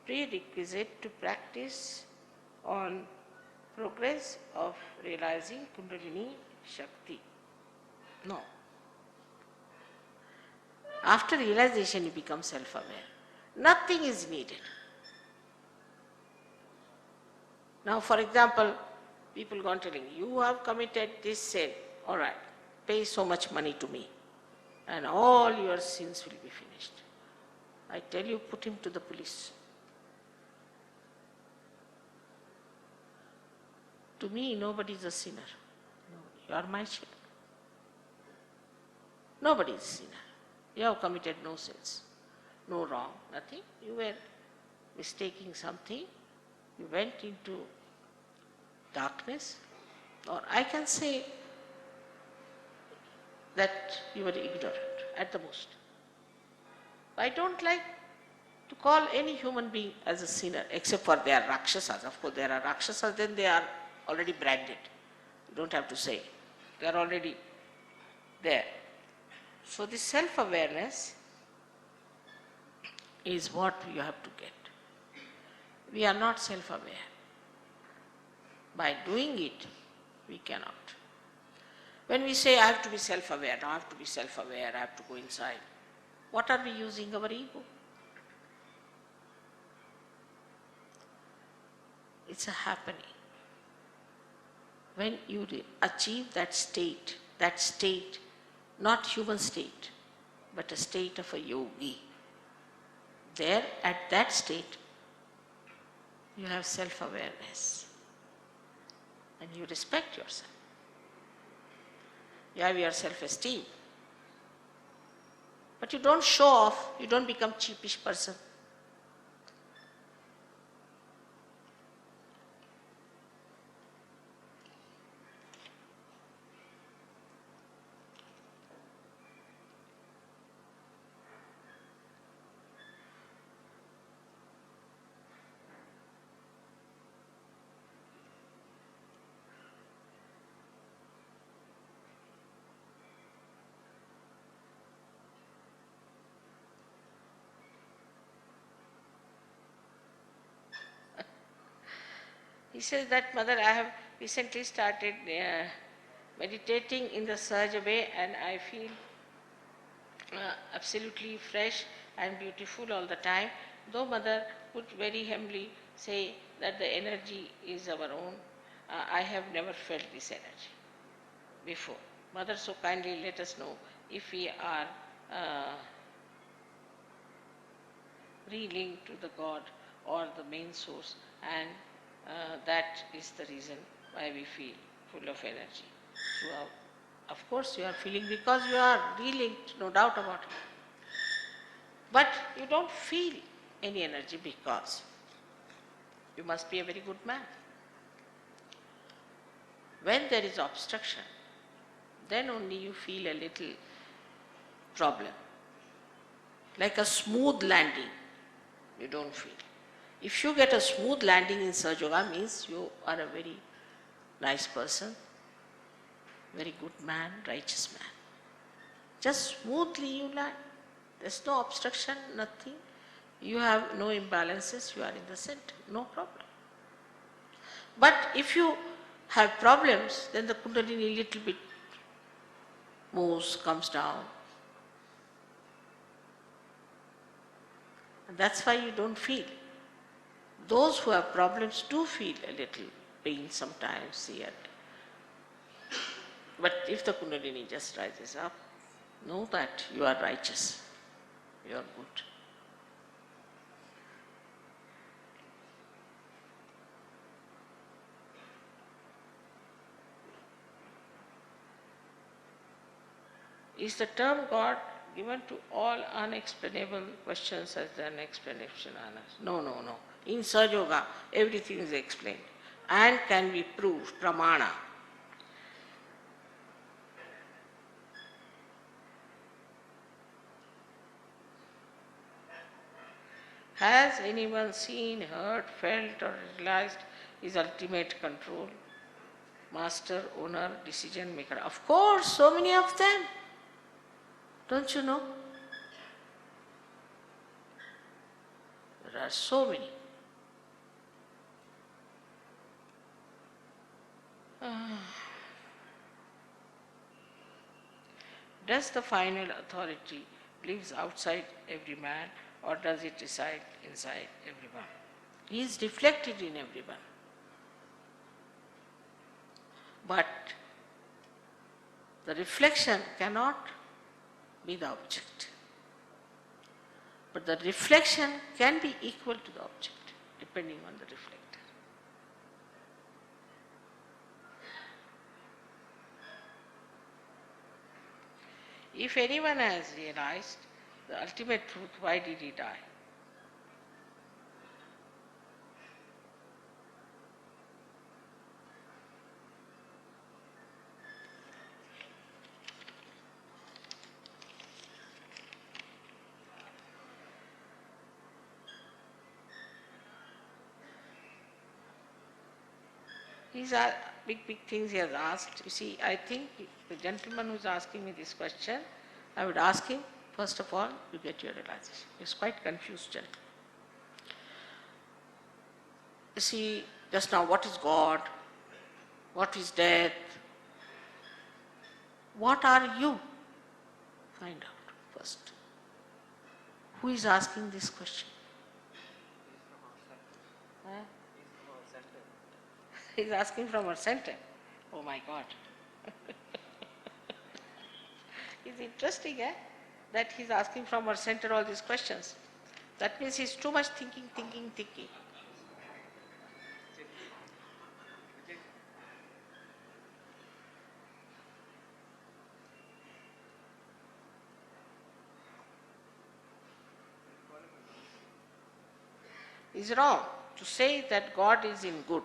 prerequisite to practice on progress of realizing Kundalini Shakti? No. After realization, you become self-aware. Nothing is needed. Now, for example, people gone telling you have committed this sin. All right, pay so much money to me, and all your sins will be finished. I tell you, put him to the police. To me, nobody is a sinner. You are my child. Nobody is a sinner. You have committed no sins, no wrong, nothing. You were mistaking something. You went into darkness. Or I can say that you were ignorant at the most. I don't like to call any human being as a sinner, except for they are Rakshasas. Of course, there are Rakshasas, then they are already branded. You don't have to say. They are already there. So this self-awareness is what you have to get. We are not self-aware. By doing it, we cannot. When we say, I have to be self-aware, now I have to be self-aware, I have to go inside, what are we using? Our ego. It's a happening. When you achieve that state, not human state, but a state of a yogi, there at that state, you have self-awareness and you respect yourself. You have your self-esteem. But you don't show off, you don't become cheapish person. He says that, Mother, I have recently started meditating in the Sahaja way and I feel absolutely fresh and beautiful all the time. Though Mother would very humbly say that the energy is our own, I have never felt this energy before. Mother, so kindly let us know if we are re-linked to the God or the main source, and that is the reason why we feel full of energy. Of course you are feeling because you are re-linked, no doubt about it. But you don't feel any energy because you must be a very good man. When there is obstruction, then only you feel a little problem. Like a smooth landing, you don't feel. If you get a smooth landing in Sahaja Yoga, means you are a very nice person, very good man, righteous man. Just smoothly you land. There's no obstruction, nothing. You have no imbalances, you are in the center, no problem. But if you have problems, then the Kundalini little bit moves, comes down. And that's why you don't feel. Those who have problems do feel a little pain sometimes here. But if the Kundalini just rises up, know that you are righteous, you are good. Is the term God given to all unexplainable questions as an explanation? No, no, no. In Sahaja Yoga, everything is explained and can be proved, pramana. Has anyone seen, heard, felt or realized his ultimate control? Master, owner, decision maker. Of course, so many of them. Don't you know? There are so many. Does the final authority lives outside every man or does it reside inside everyone? He is reflected in everyone. But the reflection cannot be the object. But the reflection can be equal to the object, depending on the reflector. If anyone has realized the ultimate truth, why did he die? These are big things he has asked. You see, I think the gentleman who is asking me this question, I would ask him, first of all, you get your realization. He's quite confused, gentleman. You see, just now, what is God? What is death? What are you? Find out first. Who is asking this question? Huh? He's asking from our center. Oh my God. It's interesting, that he's asking from our center all these questions. That means he's too much thinking. It's wrong to say that God is in good.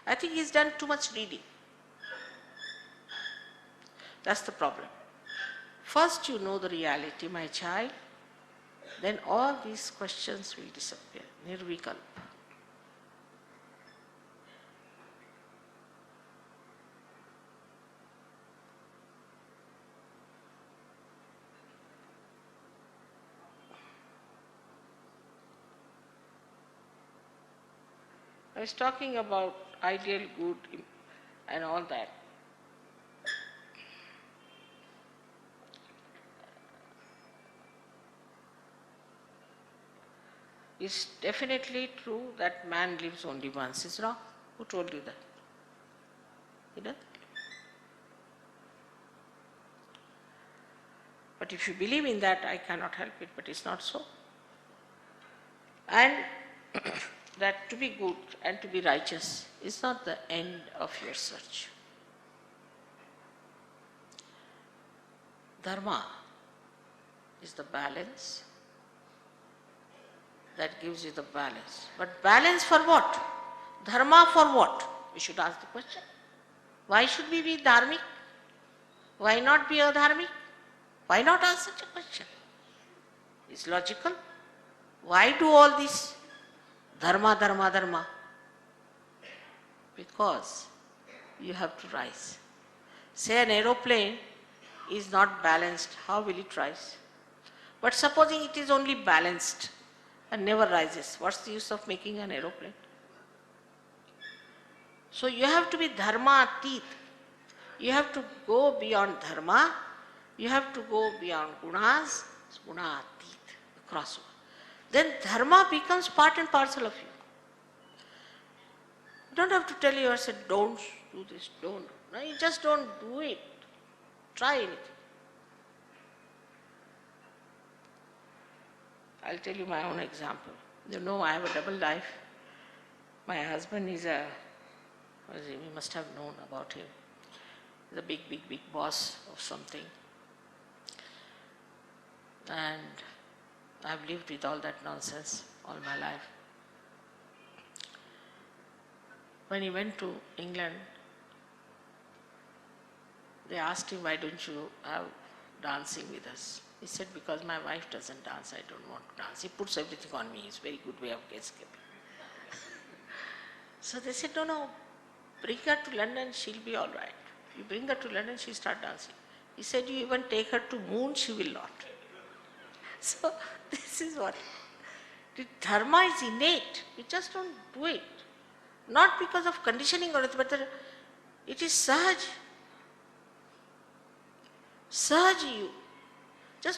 I think he's done too much reading. That's the problem. First you know the reality, my child, then all these questions will disappear. Nirvikalpa. I was talking about ideal good and all that. It's definitely true that man lives only once. It's wrong. Who told you that? You know? But if you believe in that, I cannot help it, but it's not so. And that to be good and to be righteous is not the end of your search. Dharma is the balance that gives you the balance. But balance for what? Dharma for what? We should ask the question. Why should we be dharmic? Why not be adharmic? Why not ask such a question? It's logical. Why do all this? Dharma, dharma, dharma. Because you have to rise. Say an aeroplane is not balanced, how will it rise? But supposing it is only balanced and never rises, what's the use of making an aeroplane? So you have to be dharma atit. You have to go beyond dharma. You have to go beyond gunas, guna atit, crossover. Then dharma becomes part and parcel of you. You don't have to tell yourself, don't do this, don't. No, you just don't do it. Try anything. I'll tell you my own example. You know, I have a double life. My husband is you must have known about him. He's a big boss of something. And I've lived with all that nonsense all my life. When he went to England, they asked him, why don't you have dancing with us? He said, because my wife doesn't dance, I don't want to dance. He puts everything on me. It's a very good way of escaping. So they said, no, bring her to London, she'll be all right. You bring her to London, she'll start dancing. He said, you even take her to moon, she will not. So this is what. The dharma is innate. You just don't do it. Not because of conditioning or anything, but it is sahaj. Sahaj you.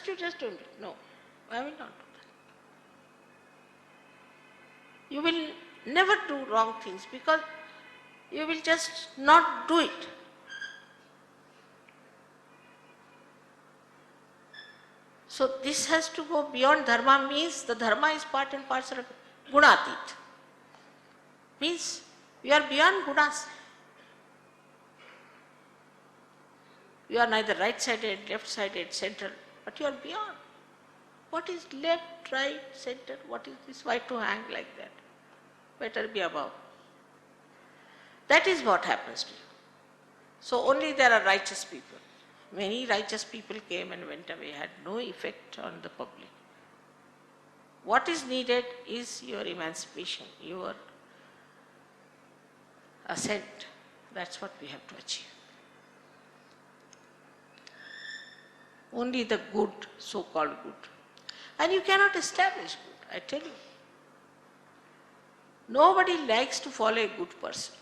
You just don't do it. No, I will not do that. You will never do wrong things because you will just not do it. So this has to go beyond dharma, means the dharma is part and parcel of gunatit. Means you are beyond gunas. You are neither right-sided, left-sided, central, but you are beyond. What is left, right, center? What is this? Why to hang like that? Better be above. That is what happens to you. So only there are righteous people. Many righteous people came and went away, had no effect on the public. What is needed is your emancipation, your ascent. That's what we have to achieve. Only the good, so-called good. And you cannot establish good, I tell you. Nobody likes to follow a good person.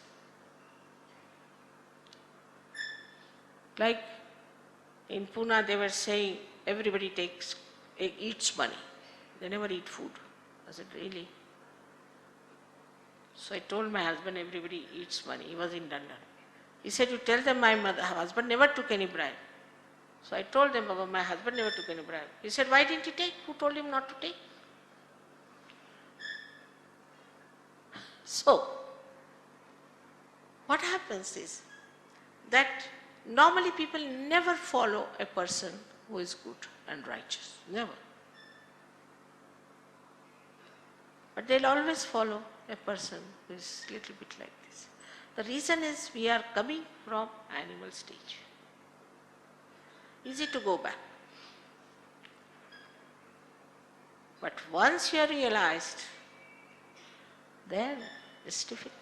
Like in Pune, they were saying everybody eats money. They never eat food. I said, really? So I told my husband, everybody eats money. He was in London. He said, you tell them my husband never took any bribe. So I told them, Baba, my husband never took any bribe. He said, why didn't he take? Who told him not to take? So, what happens is that normally people never follow a person who is good and righteous. Never. But they'll always follow a person who is a little bit like this. The reason is we are coming from animal stage. Easy to go back. But once you are realized, then it's difficult.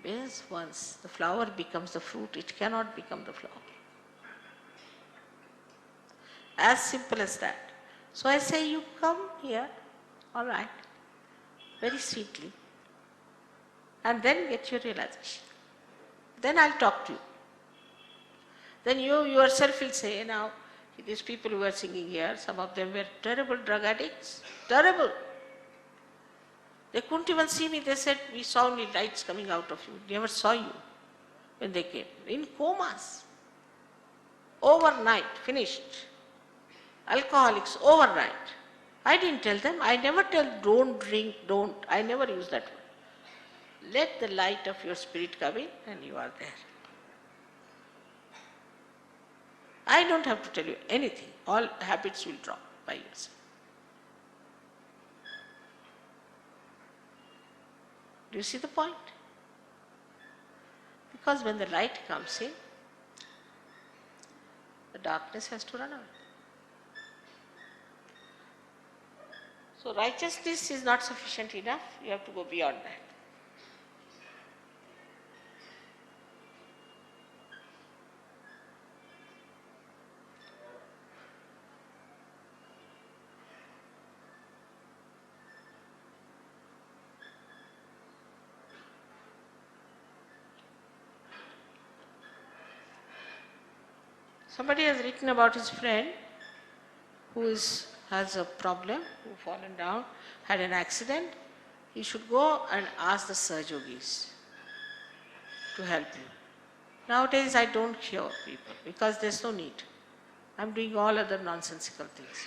Because once the flower becomes the fruit, it cannot become the flower. As simple as that. So I say, you come here, all right, very sweetly. and then get your realization. Then I'll talk to you. Then you yourself will say, now, these people who were singing here, some of them were terrible drug addicts. Terrible. They couldn't even see me. They said, we saw only lights coming out of you. Never saw you when they came. In comas. Overnight, finished. Alcoholics, overnight. I didn't tell them. I never tell don't drink, don't. I never use that word. Let the light of your spirit come in and you are there. I don't have to tell you anything. All habits will drop by yourself. Do you see the point? Because when the light comes in, the darkness has to run away. So righteousness is not sufficient enough. You have to go beyond that. Somebody has written about his friend who has a problem, who fallen down, had an accident. He should go and ask the Sahajogis to help you. Nowadays I don't cure people because there's no need. I'm doing all other nonsensical things.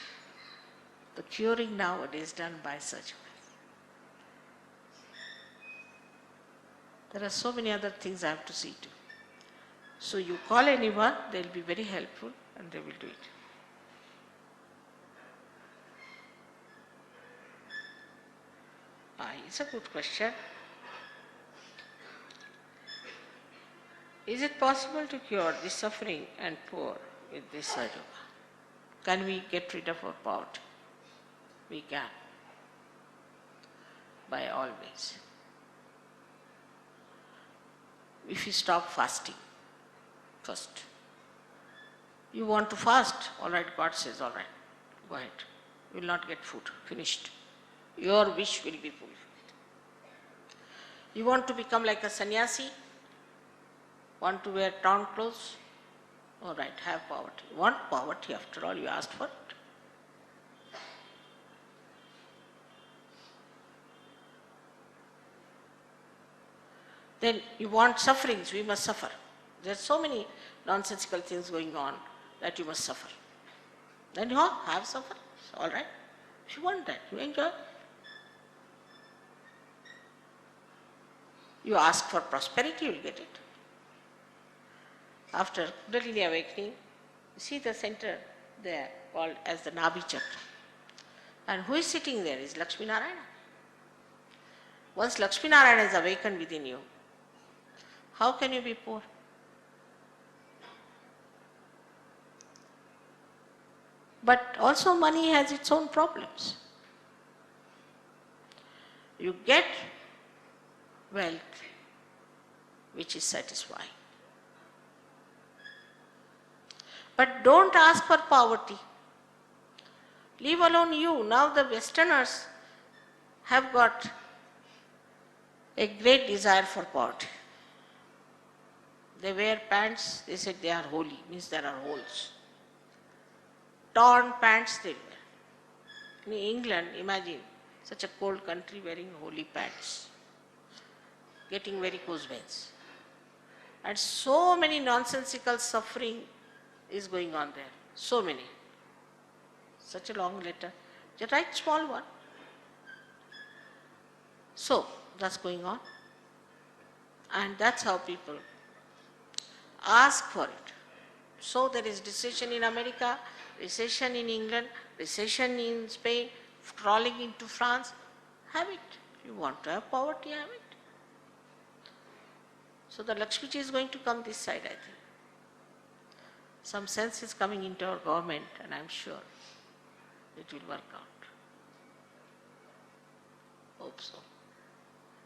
The curing nowadays is done by Sahajogis. There are so many other things I have to see to. So you call anyone, they'll be very helpful and they will do it. It's a good question. Is it possible to cure the suffering and poor with this Sahaja Yoga? Can we get rid of our poverty? We can. By all means. If you stop fasting first. You want to fast? All right, God says, all right, go ahead. You will not get food. Finished. Your wish will be fulfilled. You want to become like a sannyasi? Want to wear torn clothes? All right, have poverty. You want poverty after all, you asked for it. Then you want sufferings, we must suffer. There are so many nonsensical things going on that you must suffer. Then you have suffer. All right. If you want that, you enjoy. You ask for prosperity, you will get it. After Kundalini awakening, you see the center there called as the Nabhi Chakra. And who is sitting there is Lakshmi Narayana. Once Lakshmi Narayana is awakened within you, how can you be poor? But also money has its own problems. You get wealth which is satisfying. But don't ask for poverty. Leave alone you. Now the Westerners have got a great desire for poverty. They wear pants, they said they are holy, means there are holes. Torn pants they wear. In England, imagine such a cold country wearing holy pants, getting varicose veins. And so many nonsensical suffering is going on there. So many. Such a long letter. Just write small one. So, that's going on. And that's how people ask for it. So there is recession in America, recession in England, recession in Spain, crawling into France. Have it. If you want to have poverty, have it. So the Lakshmiji is going to come this side, I think. Some sense is coming into our government and I am sure it will work out. Hope so.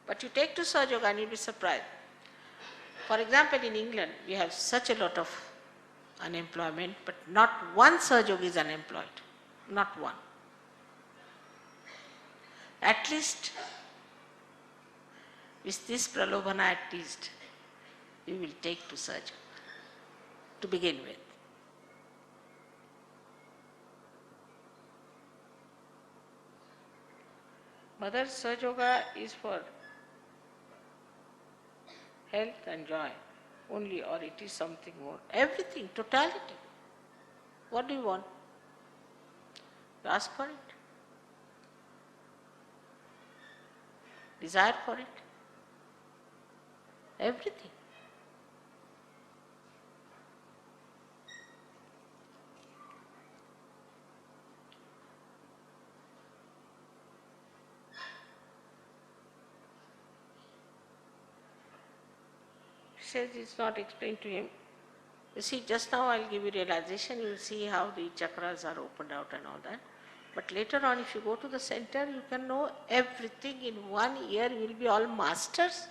But you take to Sahaja Yoga and you will be surprised. For example, in England, we have such a lot of unemployment, but not one Sahaja Yogi is unemployed. Not one. At least With this pralobhana at least, you will take to Sahaja to begin with. Mother, Sahaja Yoga is for health and joy only, or it is something more. Everything, totality. What do you want? Ask for it. Desire for it. Everything. He says it's not explained to him. You see, just now I'll give you realization, you will see how the chakras are opened out and all that. But later on, if you go to the center, you can know everything in 1 year, you will be all masters.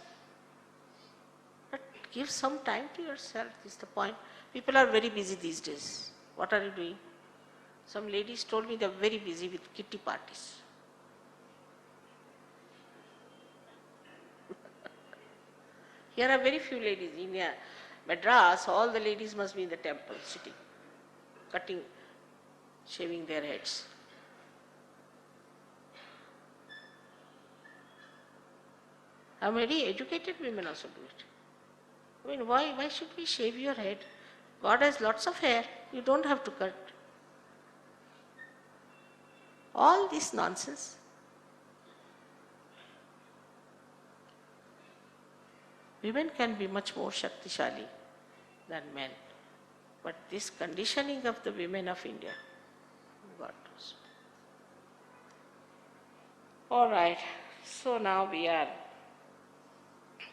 But give some time to yourself, is the point. People are very busy these days. What are you doing? Some ladies told me they're very busy with kitty parties. Here are very few ladies. In Madras, all the ladies must be in the temple, sitting, cutting, shaving their heads. How many educated women also do it? I mean, why should we shave your head? God has lots of hair. You don't have to cut. All this nonsense. Women can be much more Shaktishali than men. But this conditioning of the women of India, God knows. All right, so now we are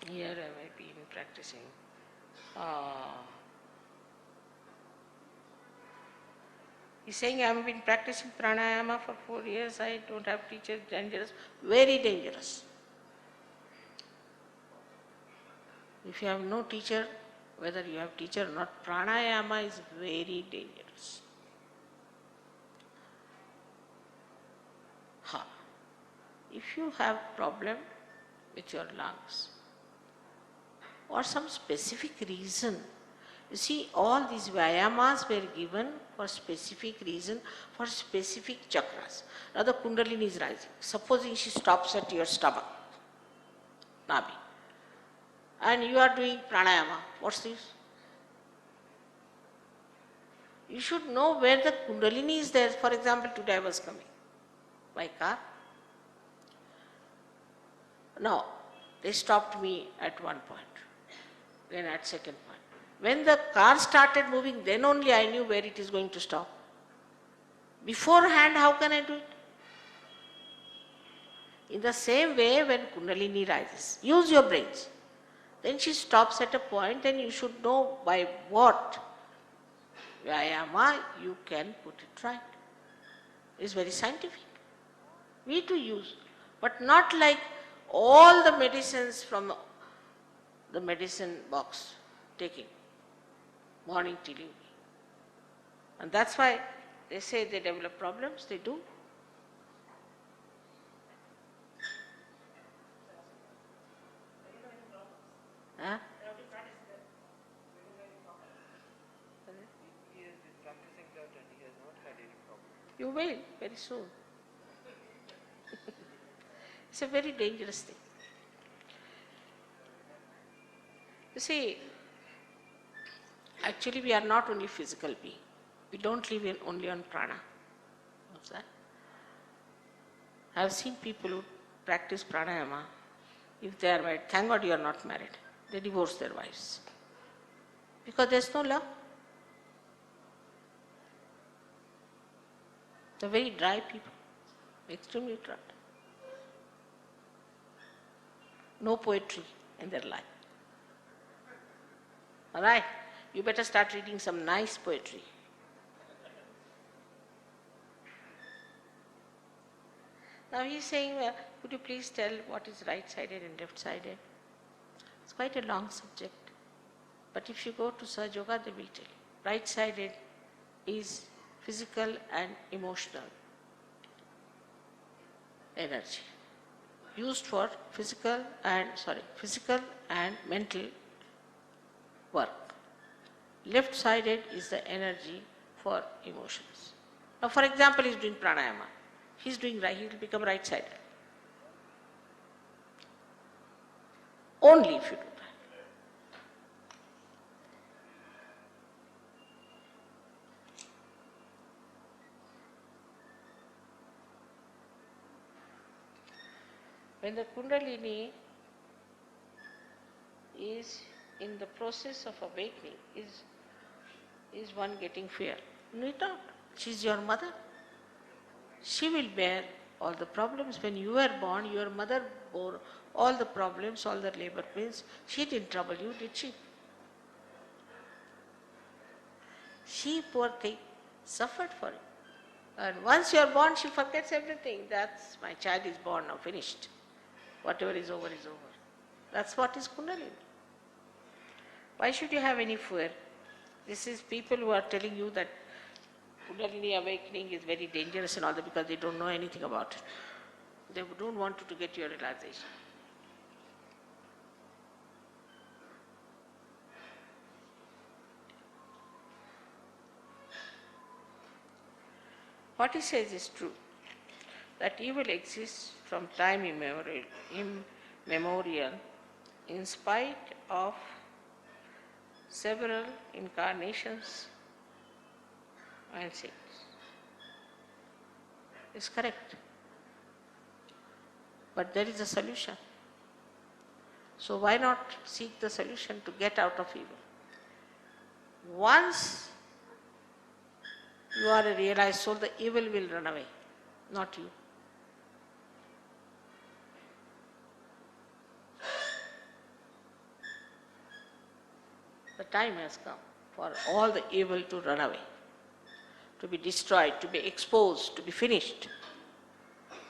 here, I might be even practicing. He's saying, I have been practicing pranayama for 4 years, I don't have teachers, dangerous, very dangerous. If you have no teacher, whether you have teacher or not, pranayama is very dangerous. If you have problem with your lungs or some specific reason, you see, all these vyayamas were given for specific reason, for specific chakras. Now the kundalini is rising. Supposing she stops at your stomach, nabi, and you are doing pranayama, what's this? You should know where the kundalini is there. For example, today I was coming by car. Now, they stopped me at one point, then at second point. When the car started moving, then only I knew where it is going to stop. Beforehand, how can I do it? In the same way, when kundalini rises, use your brains. Then she stops at a point, then you should know by what vyayama you can put it right. It's very scientific. We to use, but not like all the medicines from the medicine box taking, morning till evening. And that's why they say they develop problems, they do. Huh? He has been practicing that and he has not had any problem. You will very soon. It's a very dangerous thing. You see, actually we are not only physical being. We don't live only on prana. What's that? I have seen people who practice pranayama. If they are married, thank God you are not married. They divorce their wives. Because there is no love. They are very dry people, extremely dry. No poetry in their life. All right, you better start reading some nice poetry. Now he is saying, could you please tell what is right-sided and left-sided? It's quite a long subject. But if you go to Sahaja Yoga, they will tell you. Right-sided is physical and emotional energy. used for physical and mental work. Left-sided is the energy for emotions. Now, for example, he's doing pranayama. He's doing right, he will become right-sided. Only if you do that. When the Kundalini is in the process of awakening, is one getting fear? No, not. She is your mother. She will bear all the problems. When you were born, your mother bore all the problems, all the labor pains. She didn't trouble you, did she? She, poor thing, suffered for it. And once you are born, she forgets everything. That's, my child is born now, finished. Whatever is over is over. That's what is Kundalini. Why should you have any fear? This is people who are telling you that Kundalini awakening is very dangerous and all that because they don't know anything about it. They don't want you to get your realization. What he says is true, that evil exists from time immemorial in spite of several incarnations and sins. It's correct. But there is a solution. So why not seek the solution to get out of evil? Once you are a realized soul, the evil will run away, not you. The time has come for all the evil to run away, to be destroyed, to be exposed, to be finished.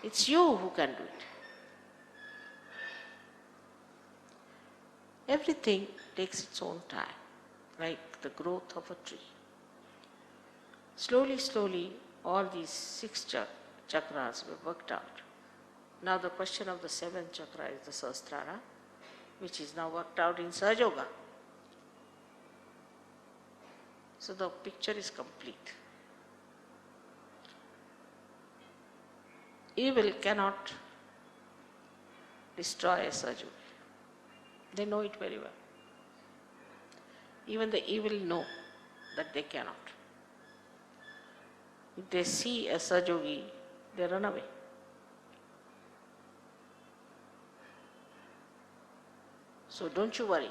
It's you who can do it. Everything takes its own time, like the growth of a tree. Slowly, slowly, all these 6 chakras were worked out. Now the question of the 7th chakra is the Sahasrara, which is now worked out in Sahaja Yoga. So the picture is complete. Evil cannot destroy a Sahaja Yogi. They know it very well. Even the evil know that they cannot. If they see a Sahaja Yogi, they run away. So don't you worry.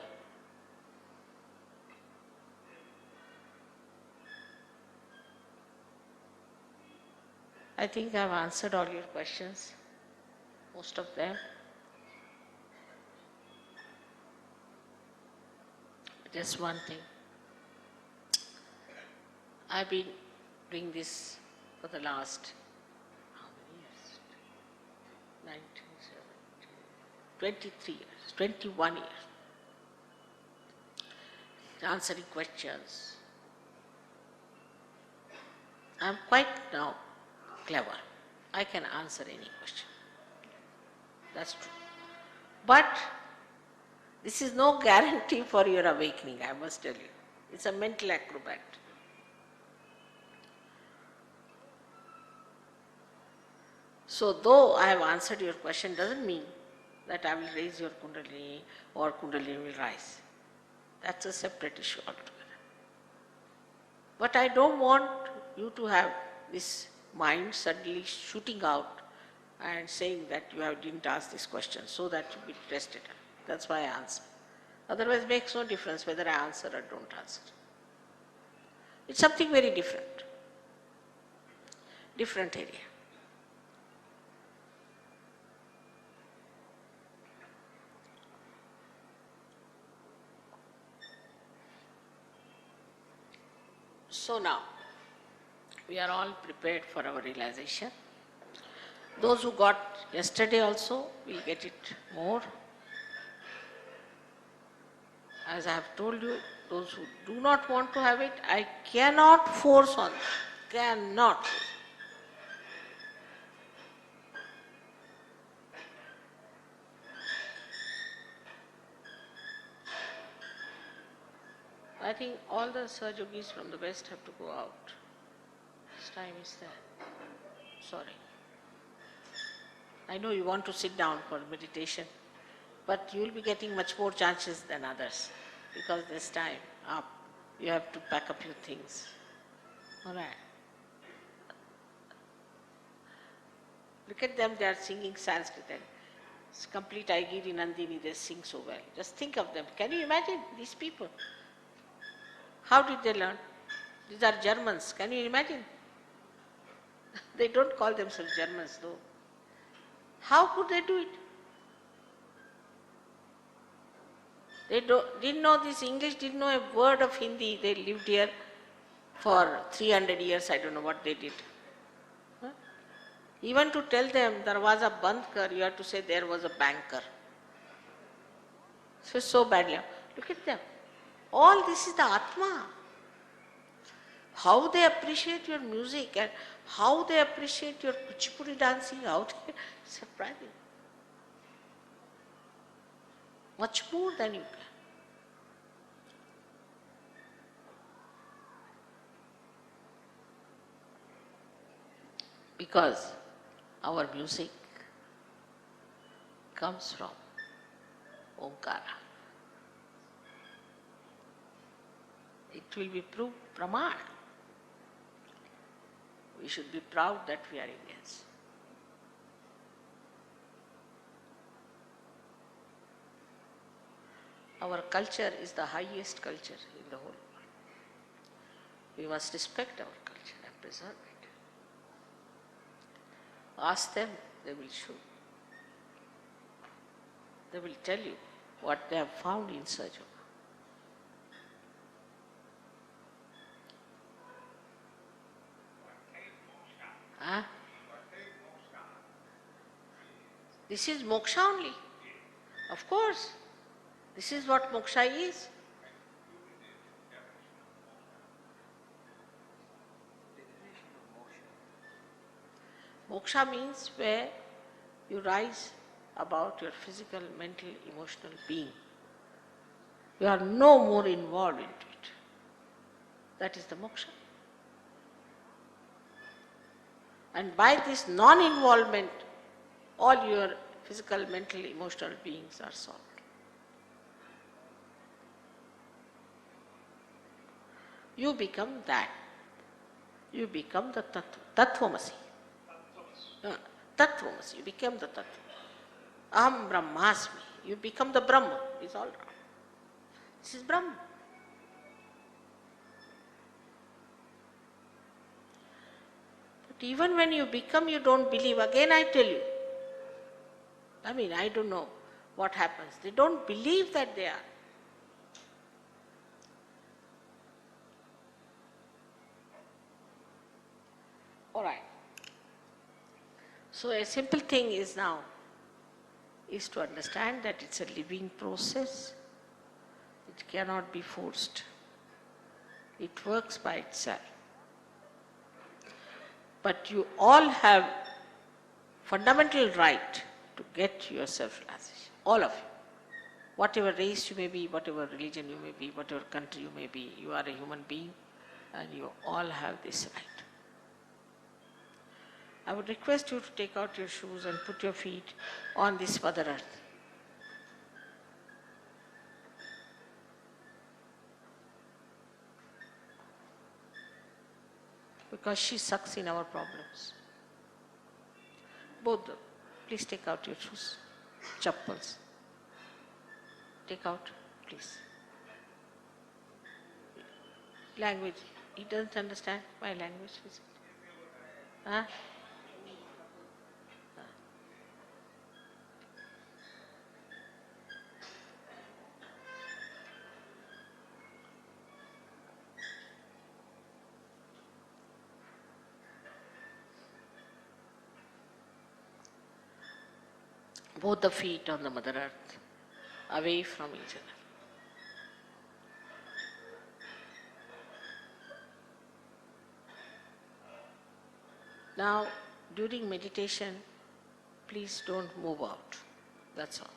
I think I have answered all your questions, most of them. Just one thing. I've been doing this for the last, how many years? 23 years, 21 years. Answering questions. I'm quite now clever. I can answer any question. That's true. But this is no guarantee for your awakening, I must tell you. It's a mental acrobat. So though I have answered your question, doesn't mean that I will raise your Kundalini or Kundalini will rise. That's a separate issue altogether. But I don't want you to have this mind suddenly shooting out and saying that you didn't ask this question so that you be tested. That's why I answer. Otherwise it makes no difference whether I answer or don't answer. It's something very different. Different area. So now, we are all prepared for our realization. Those who got yesterday also will get it more. As I have told you, those who do not want to have it, I cannot force on them. Cannot. I think all the Saj Yogis from the West have to go out. This time is there. Sorry. I know you want to sit down for meditation, but you will be getting much more chances than others because this time up, you have to pack up your things. All right. Look at them, they are singing Sanskrit and it's complete Aigiri Nandini, they sing so well. Just think of them. Can you imagine these people? How did they learn? These are Germans. Can you imagine? They don't call themselves Germans though. How could they do it? They didn't know this English, didn't know a word of Hindi. They lived here for 300 years. I don't know what they did. Huh? Even to tell them Darwaza Band Kar, you have to say there was a banker. So badly. Look at them. All this is the Atma. How they appreciate your music and how they appreciate your kuchipudi dancing out. Surprising. Much more than you can. Because our music comes from Omkara. It will be proved Praman. We should be proud that we are Indians. Our culture is the highest culture in the whole world. We must respect our culture and preserve it. Ask them, they will show. They will tell you what they have found in Sajo. Huh? This is moksha only. Of course. This is what moksha is. Moksha means where you rise above your physical, mental, emotional being. You are no more involved into it. That is the moksha. And by this non-involvement, all your physical, mental, emotional beings are solved. You become that. You become the Tattva. Tattvamasi. Tattvamasi. You become the Tattva. Aham Brahmasmi. You become the Brahma. It's all wrong. This is Brahma. But even when you become, you don't believe. Again I tell you. I don't know what happens. They don't believe that they are. All right. So a simple thing is now, is to understand that it's a living process. It cannot be forced. It works by itself. But you all have fundamental right to get your self-realization. All of you. Whatever race you may be, whatever religion you may be, whatever country you may be, you are a human being and you all have this right. I would request you to take out your shoes and put your feet on this Mother Earth. Because she sucks in our problems. Both of them. Please take out your shoes, chappals. Take out, please. Language. He doesn't understand my language, is it? Huh? Both the feet on the Mother Earth, away from each other. Now, during meditation, please don't move out. That's all.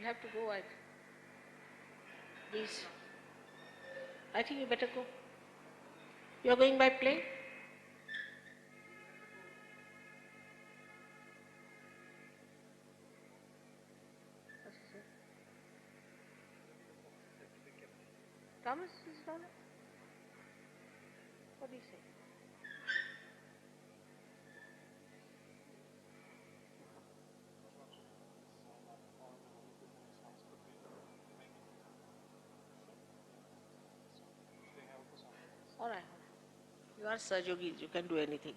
You'll have to go. Please. I think you better go. You're going by plane? What's he say? Thomas is down there? What do you say? All right. You are Sajogi, you can do anything.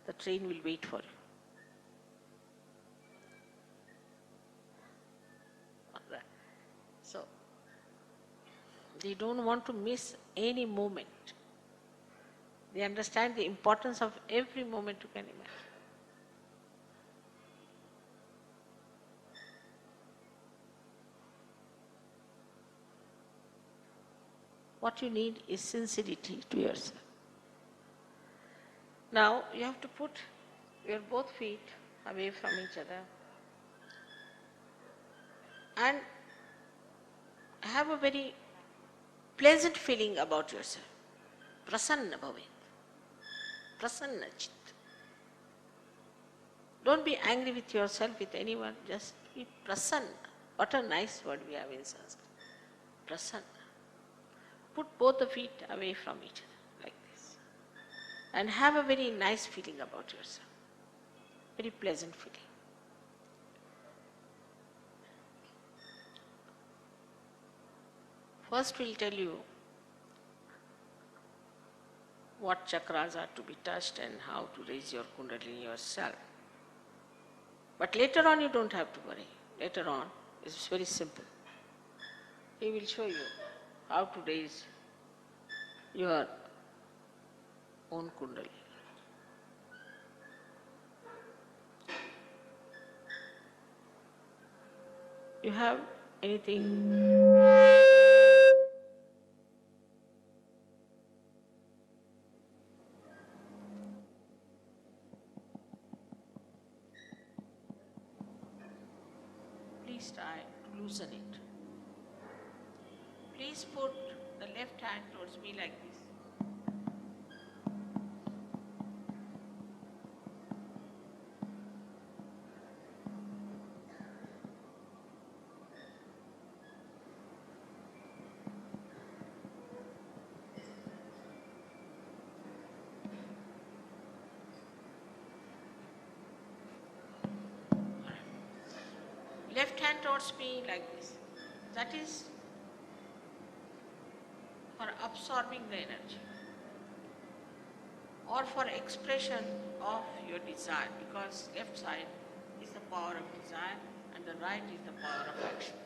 The train will wait for you. All right. So, they don't want to miss any moment. They understand the importance of every moment you can imagine. What you need is sincerity to yourself. Now, you have to put your both feet away from each other and have a very pleasant feeling about yourself. Prasanna bhavet. Prasanna chit. Don't be angry with yourself, with anyone, just be prasanna. What a nice word we have in Sanskrit. Prasanna. Put both the feet away from each other like this. And have a very nice feeling about yourself. Very pleasant feeling. First we'll tell you what chakras are to be touched and how to raise your kundalini yourself. But later on you don't have to worry. Later on it's very simple. He will show you how to raise your own kundalini. You have anything? Please try to loosen it. Please put the left hand towards me like this. Left hand towards me like this. That is for absorbing the energy or for expression of your desire, because left side is the power of desire and the right is the power of action.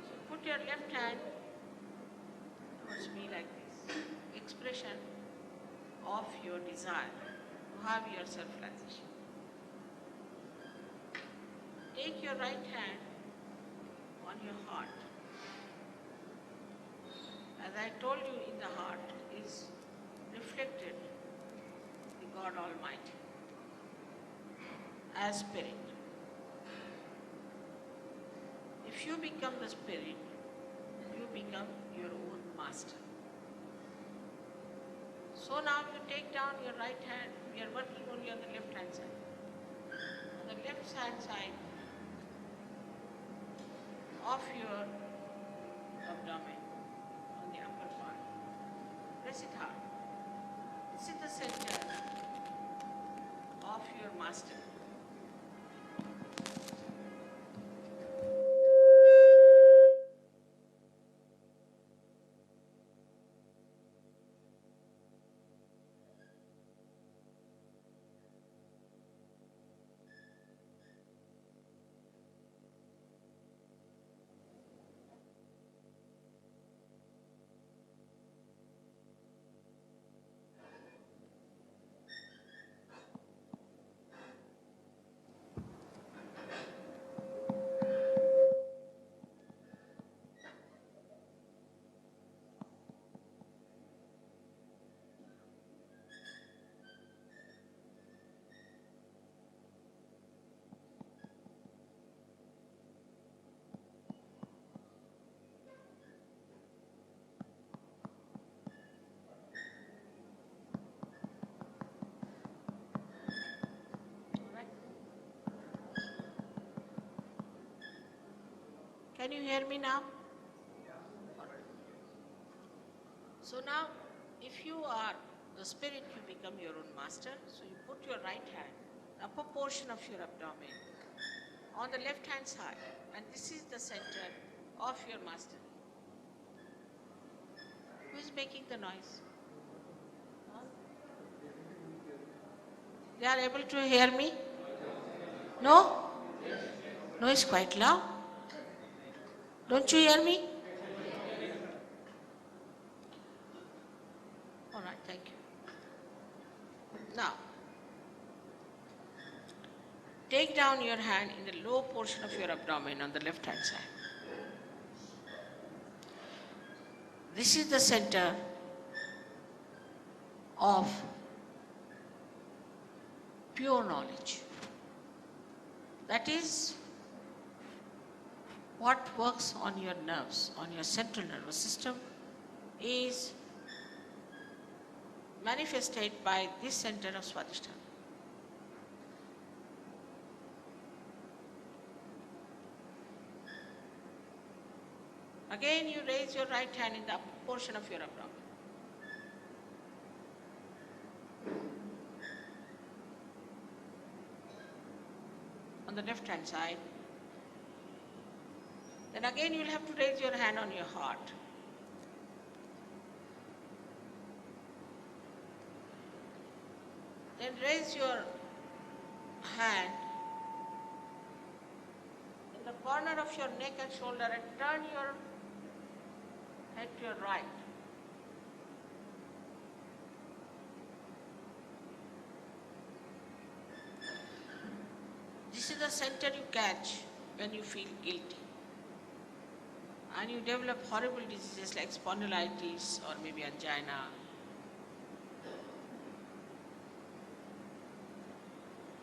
So put your left hand towards me like this. Expression of your desire to have your self-realization. Take your right hand on your heart. As I told you, in the heart is reflected the God Almighty as Spirit. If you become the Spirit, you become your own master. So now you take down your right hand. We are working only on the left hand side. On the left hand side of your abdomen, on the upper part. Press it hard. This is the center of your master. Can you hear me now? So now, if you are the spirit, you become your own master. So you put your right hand, upper portion of your abdomen, on the left hand side, and this is the center of your mastery. Who is making the noise? They are able to hear me? No? No, it's quite loud. Don't you hear me? All right, thank you. Now, take down your hand in the low portion of your abdomen on the left hand side. This is the center of pure knowledge. That is what works on your nerves, on your central nervous system, is manifested by this center of Swadhisthana. Again, you raise your right hand in the upper portion of your abdomen. On the left hand side. Then again you will have to raise your hand on your heart. Then raise your hand in the corner of your neck and shoulder and turn your head to your right. This is the center you catch when you feel guilty. And you develop horrible diseases like spondylitis or maybe angina.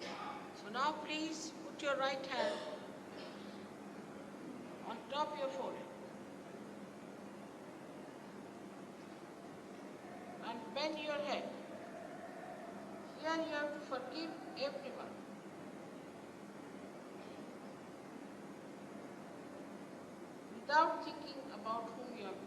So now please put your right hand on top of your forehead and bend your head. Here you have to forgive everyone. Without thinking about whom you are.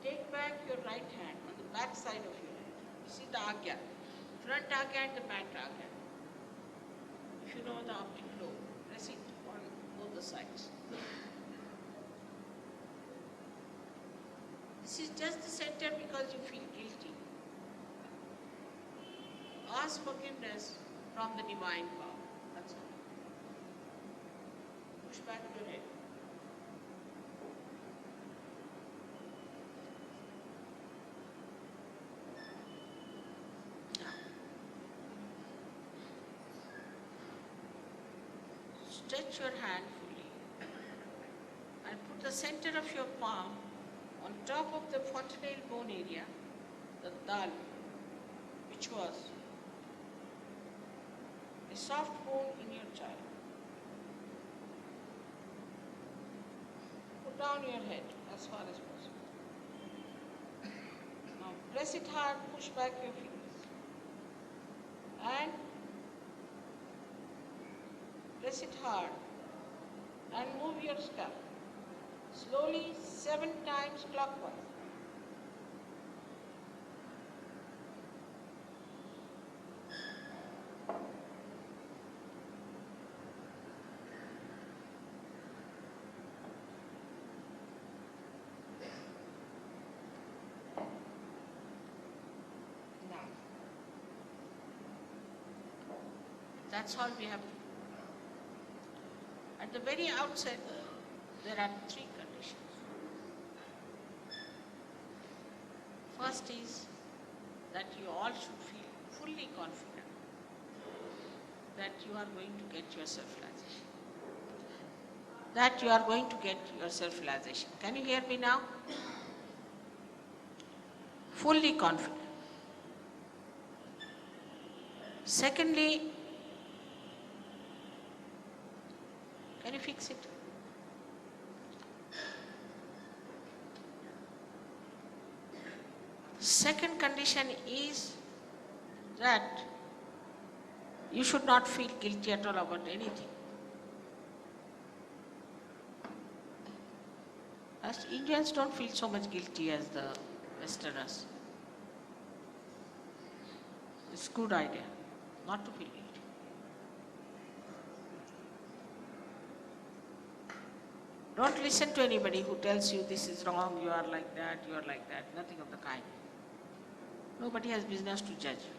Take back your right hand on the back side of your head. This is the agya, front agya and the back agya. If you know the optic lobe, press it on both the sides. This is just the center because you feel guilty. Ask forgiveness from the divine power. That's all. Push back your head. Now, stretch your hand fully and put the center of your palm on top of the fontanelle bone area, the dal, which was a soft bone in your child. Put down your head as far as possible. Now press it hard, push back your fingers. And press it hard and move your scalp. Slowly 7 times clockwise. That's all we have to do. At the very outset, there are 3 conditions. First is that you all should feel fully confident that you are going to get your self-realization. That you are going to get your self-realization. Can you hear me now? Fully confident. Secondly, can you fix it? Second condition is that You should not feel guilty at all about anything. As Indians don't feel so much guilty as the Westerners. It's a good idea not to feel guilty. Don't listen to anybody who tells you this is wrong, you are like that, nothing of the kind. Nobody has business to judge you.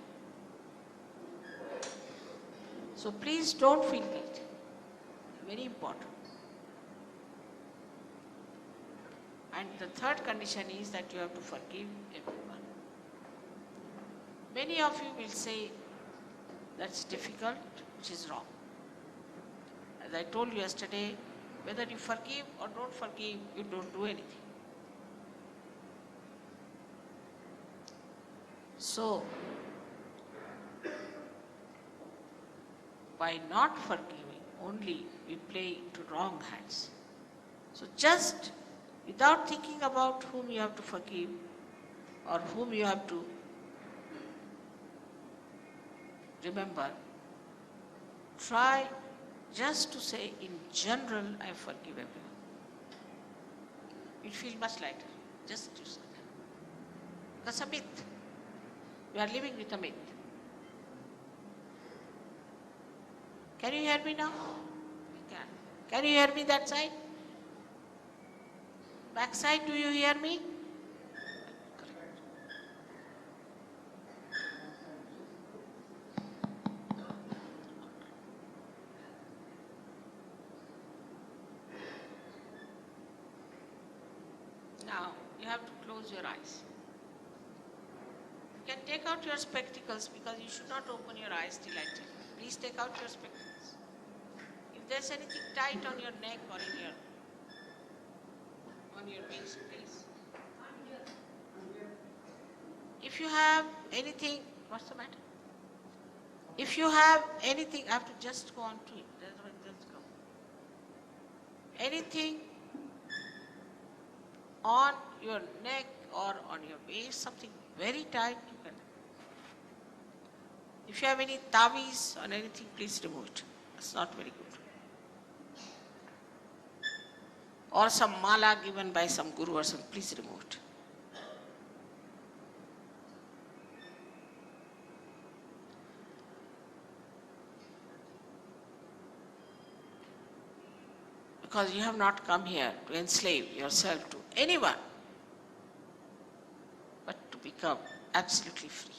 So please don't feel guilty. Very important. And the third condition is that you have to forgive everyone. Many of you will say that's difficult, which is wrong. As I told you yesterday, whether you forgive or don't forgive, you don't do anything. So, by not forgiving, only we play into wrong hands. So just without thinking about whom you have to forgive or whom you have to remember, try just to say, in general, I forgive everyone. It feels much lighter, just to say that. Because a myth. We are living with a myth. Can you hear me now? You can. Can you hear me that side? Back side, do you hear me? Now, you have to close your eyes. You can take out your spectacles because you should not open your eyes till I tell you. Please take out your spectacles. If there's anything tight on your neck or on your face, please. If you have anything, what's the matter? If you have anything, I have to just go on to it. Just go. Anything on your neck or on your waist, something very tight, you can. If you have any tavis or anything, please remove it. It's not very good. Or some mala given by some guru or something, please remove it. Because you have not come here to enslave yourself to anyone, but to become absolutely free.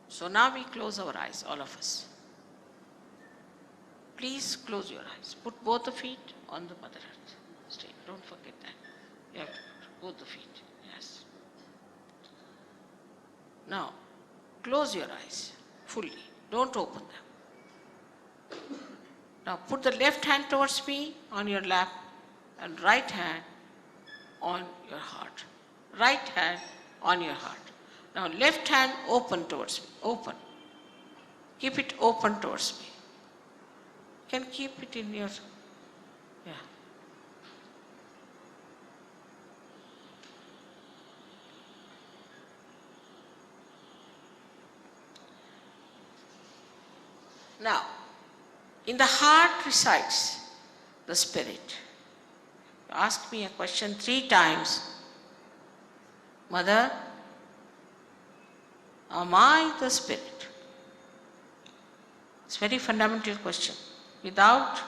So now we close our eyes, all of us. Please close your eyes. Put both the feet on the Mother Earth. Straight. Don't forget that. You have to put both the feet. Yes. Now, close your eyes fully. Don't open them. Now, put the left hand towards me on your lap and right hand on your heart. Right hand on your heart. Now, left hand open towards me. Open. Keep it open towards me. You can keep it in your, yeah. Now, in the heart resides the spirit. You asked me a question 3 times. Mother, am I the spirit? It's a very fundamental question. Without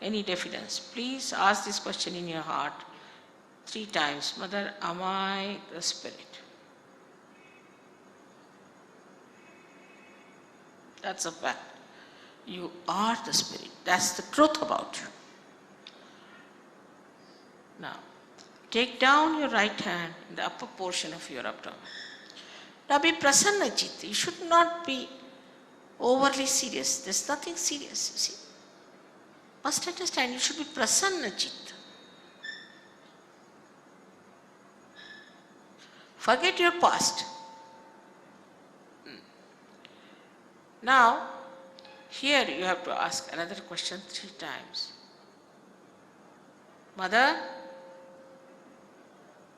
any diffidence, please ask this question in your heart 3 times. Mother, am I the spirit? That's a fact. You are the spirit. That's the truth about you. Now, take down your right hand in the upper portion of your abdomen. Now be prasanna chitta. You should not be overly serious. There's nothing serious, you see. Must understand, you should be prasanna chitta. Forget your past. Now, here you have to ask another question 3 times. Mother,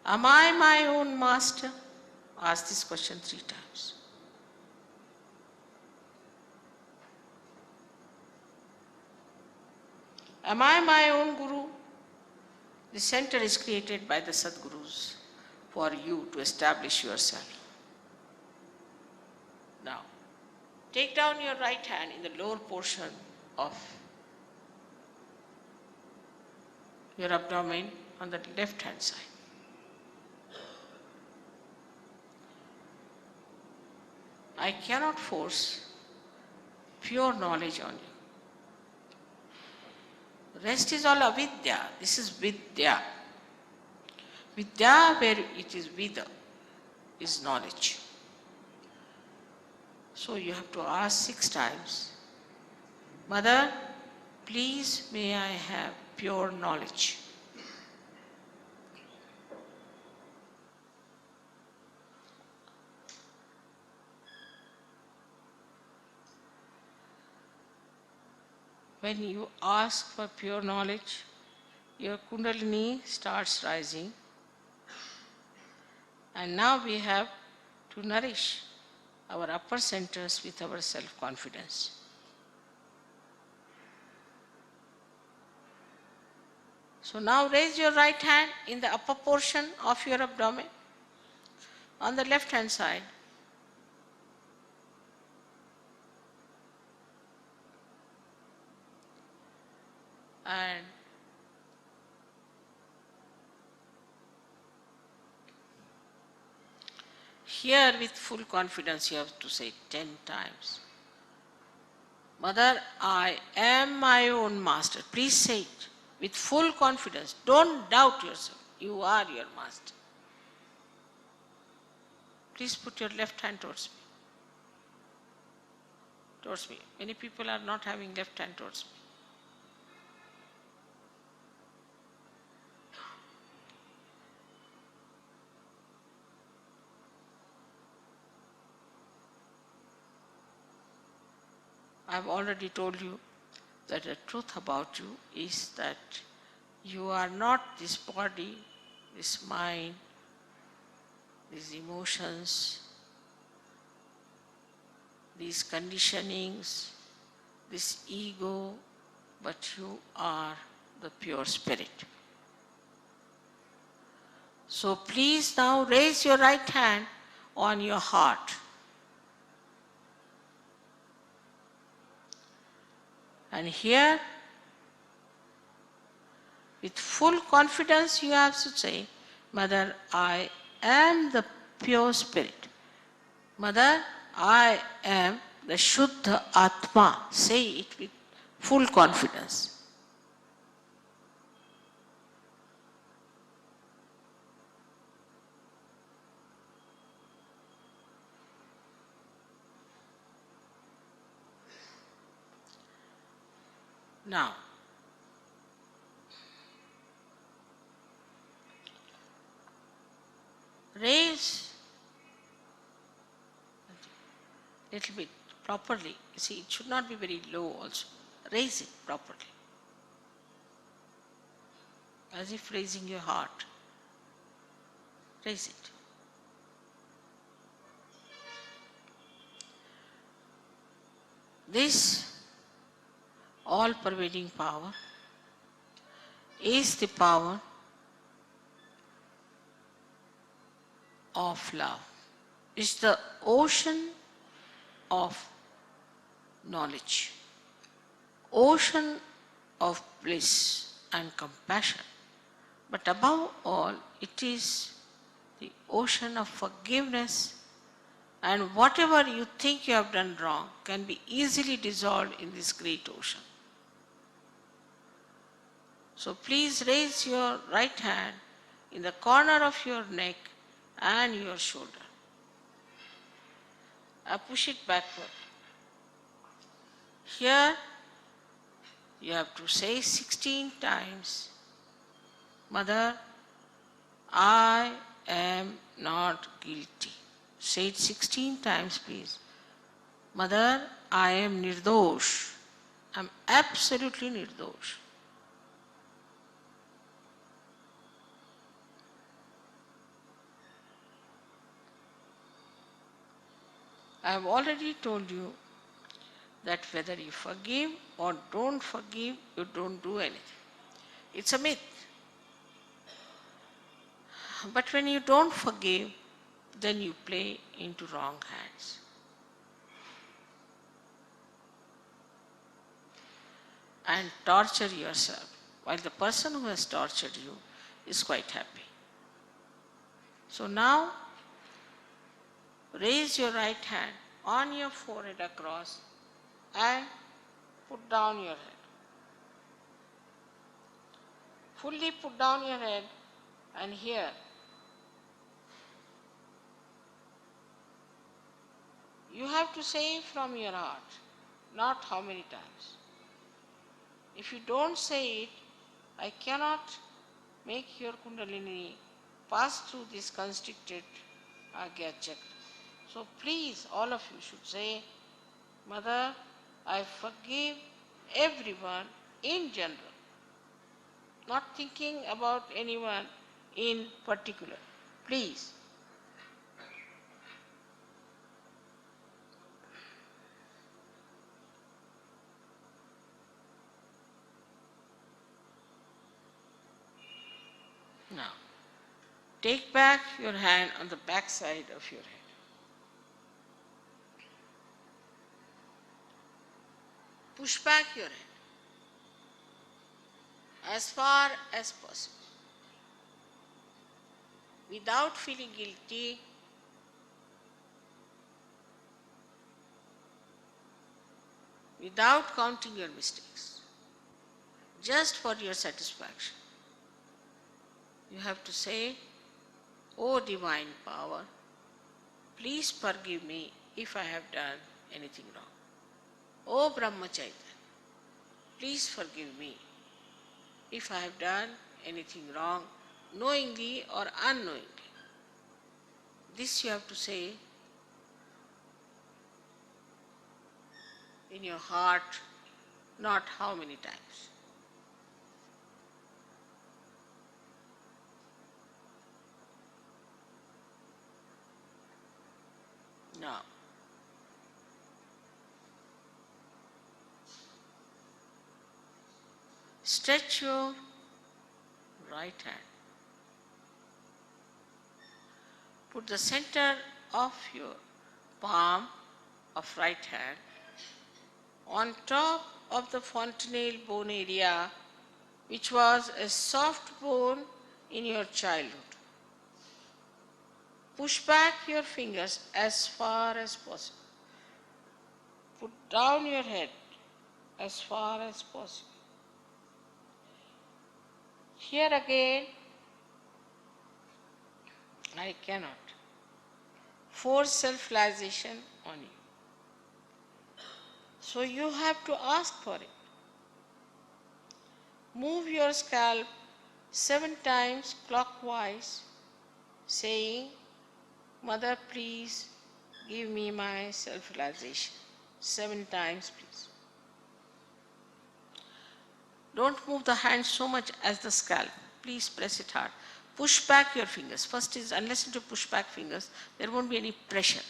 am I my own master Ask this question 3 times. Am I my own guru? The center is created by the Sadgurus for you to establish yourself. Now, take down your right hand in the lower portion of your abdomen on the left hand side. I cannot force pure knowledge on you. The rest is all avidya. This is vidya. Vidya, where it is vida, is knowledge. So you have to ask 6 times, Mother, please may I have pure knowledge. When you ask for pure knowledge, your Kundalini starts rising. And now we have to nourish our upper centers with our self-confidence. So now raise your right hand in the upper portion of your abdomen on the left hand side. And here with full confidence you have to say 10 times. Mother, I am my own master. Please say it with full confidence. Don't doubt yourself. You are your master. Please put your left hand towards me. Towards me. Many people are not having left hand towards me. I have already told you that the truth about you is that you are not this body, this mind, these emotions, these conditionings, this ego, but you are the pure spirit. So please now raise your right hand on your heart. And here, with full confidence, you have to say, Mother, I am the pure spirit. Mother, I am the Shuddha Atma. Say it with full confidence. Now, raise a little bit properly. You see, it should not be very low also. Raise it properly. As if raising your heart. Raise it. This all-pervading power is the power of love. It's the ocean of knowledge, ocean of bliss and compassion. But above all, it is the ocean of forgiveness, and whatever you think you have done wrong can be easily dissolved in this great ocean. So please raise your right hand in the corner of your neck and your shoulder. Push it backward. Here you have to say 16 times, Mother, I am not guilty. Say it 16 times, please. Mother, I am nirdosh. I am absolutely nirdosh. I have already told you that whether you forgive or don't forgive, you don't do anything. It's a myth. But when you don't forgive, then you play into wrong hands. And torture yourself, while the person who has tortured you is quite happy. So now, raise your right hand on your forehead across and put down your head. Fully put down your head and here. You have to say from your heart, not how many times. If you don't say it, I cannot make your Kundalini pass through this constricted Agya Chakra. So please, all of you should say, Mother, I forgive everyone in general, not thinking about anyone in particular. Please. Now, take back your hand on the back side of your head. Push back your head as far as possible. Without feeling guilty, without counting your mistakes, just for your satisfaction. You have to say, O Divine Power, please forgive me if I have done anything wrong. O Brahma Chaitanya, please forgive me if I have done anything wrong, knowingly or unknowingly. This you have to say in your heart, not how many times. Now, stretch your right hand. Put the center of your palm of right hand on top of the fontanelle bone area, which was a soft bone in your childhood. Push back your fingers as far as possible. Put down your head as far as possible. Here again, I cannot force self-realization on you. So you have to ask for it. Move your scalp 7 times clockwise, saying, Mother, please give me my self-realization. 7 times, please. Don't move the hand so much as the scalp. Please press it hard. Push back your fingers. First is, unless you push back fingers, there won't be any pressure.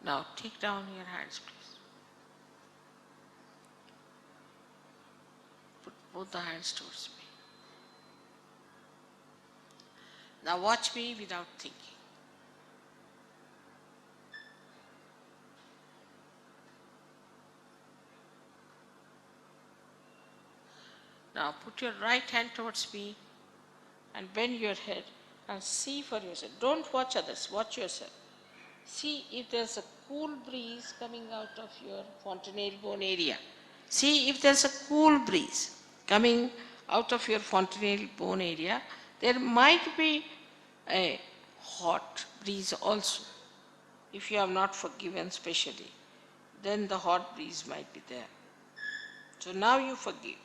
Now take down your hands, please. Put both the hands towards me. Now watch me without thinking. Now put your right hand towards me and bend your head and see for yourself. Don't watch others, watch yourself. See if there's a cool breeze coming out of your fontanelle bone area. See if there's a cool breeze coming out of your fontanelle bone area. There might be a hot breeze also. If you have not forgiven specially, then the hot breeze might be there. So now you forgive.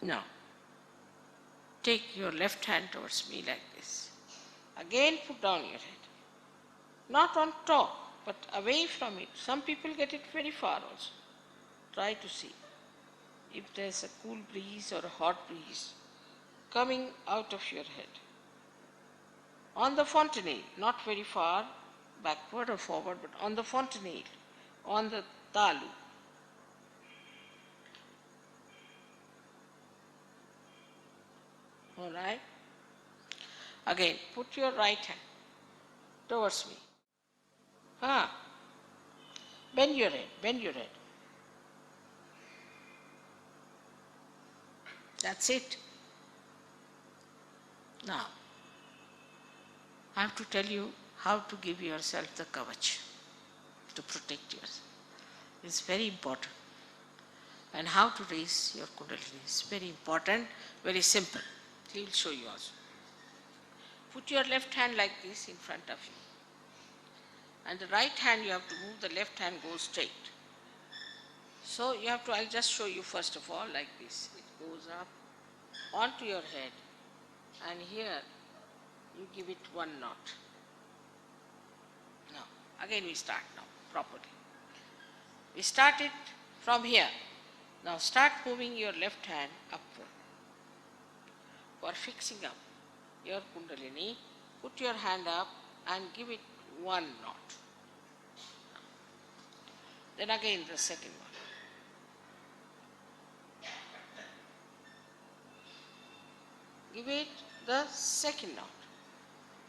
Now, take your left hand towards me like this. Again put down your head. Not on top, but away from it. Some people get it very far also. Try to see if there's a cool breeze or a hot breeze coming out of your head. On the fontanelle, not very far, backward or forward, but on the fontanelle, on the talu. All right? Again, put your right hand towards me. Bend your head, bend your head. That's it. Now, I have to tell you how to give yourself the kavach to protect yourself. It's very important. And how to raise your kundalini is very important, very simple. He will show you also. Put your left hand like this in front of you. And the right hand you have to move, the left hand goes straight. So you have to, I'll just show you first of all like this. It goes up onto your head and here you give it one knot. Now, again we start now properly. We start it from here. Now start moving your left hand upward. For fixing up your kundalini, put your hand up and give it one knot. Then again the second one. Give it the second knot.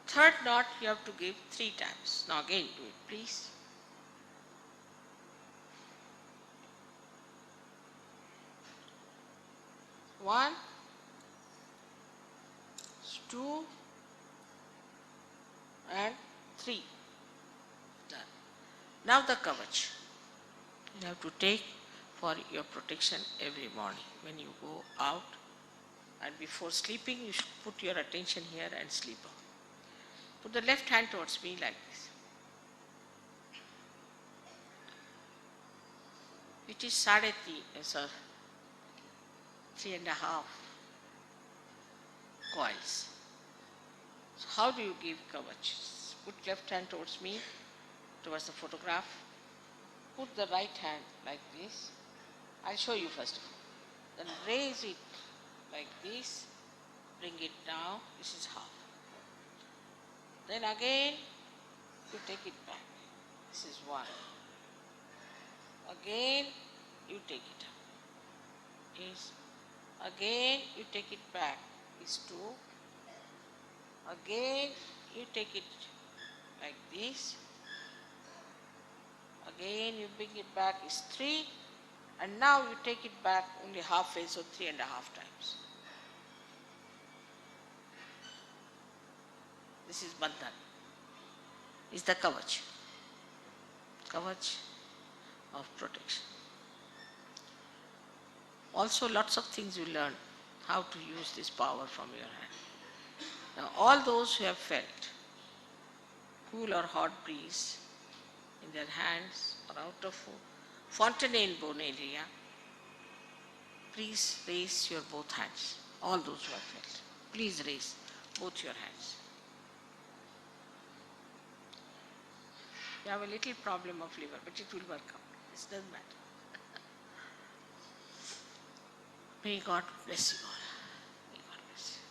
Third knot you have to give 3 times. Now again do it, please. One, 2, and 3. Done. Now the kavach. You have to take for your protection every morning. When you go out and before sleeping, you should put your attention here and sleep off. Put the left hand towards me like this. It is 3.5 coils. So how do you give kavach? Put left hand towards me, towards the photograph. Put the right hand like this. I'll show you first of all. Then raise it like this. Bring it down. This is half. Then again, you take it back. This is 1. Again, you take it up. Is again you take it back. Is 2. Again, you take it like this. Again, you bring it back is 3. And now you take it back only halfway, so 3.5 times. This is bandhan. Is the kavach. Kavach of protection. Also lots of things you learn how to use this power from your hand. Now all those who have felt cool or hot breeze in their hands or out of fontanelle bone area, please raise your both hands. All those who have felt, please raise both your hands. You have a little problem of liver, but it will work out. This doesn't matter. May God bless you all. May God bless you.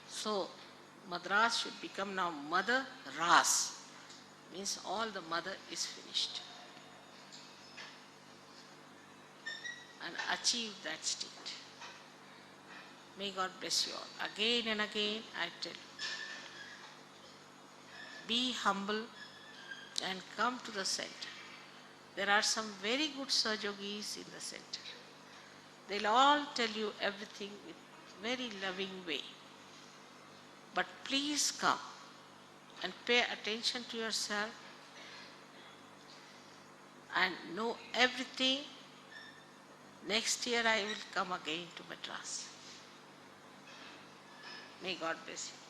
So, Madras should become now Mother Ras. Means all the mother is finished. And achieve that state. May God bless you all. Again and again I tell you. be humble and come to the center. There are some very good Sahajogis in the center. They'll all tell you everything with very loving way. But please come and pay attention to yourself and know everything. Next year I will come again to Madras. May God bless you.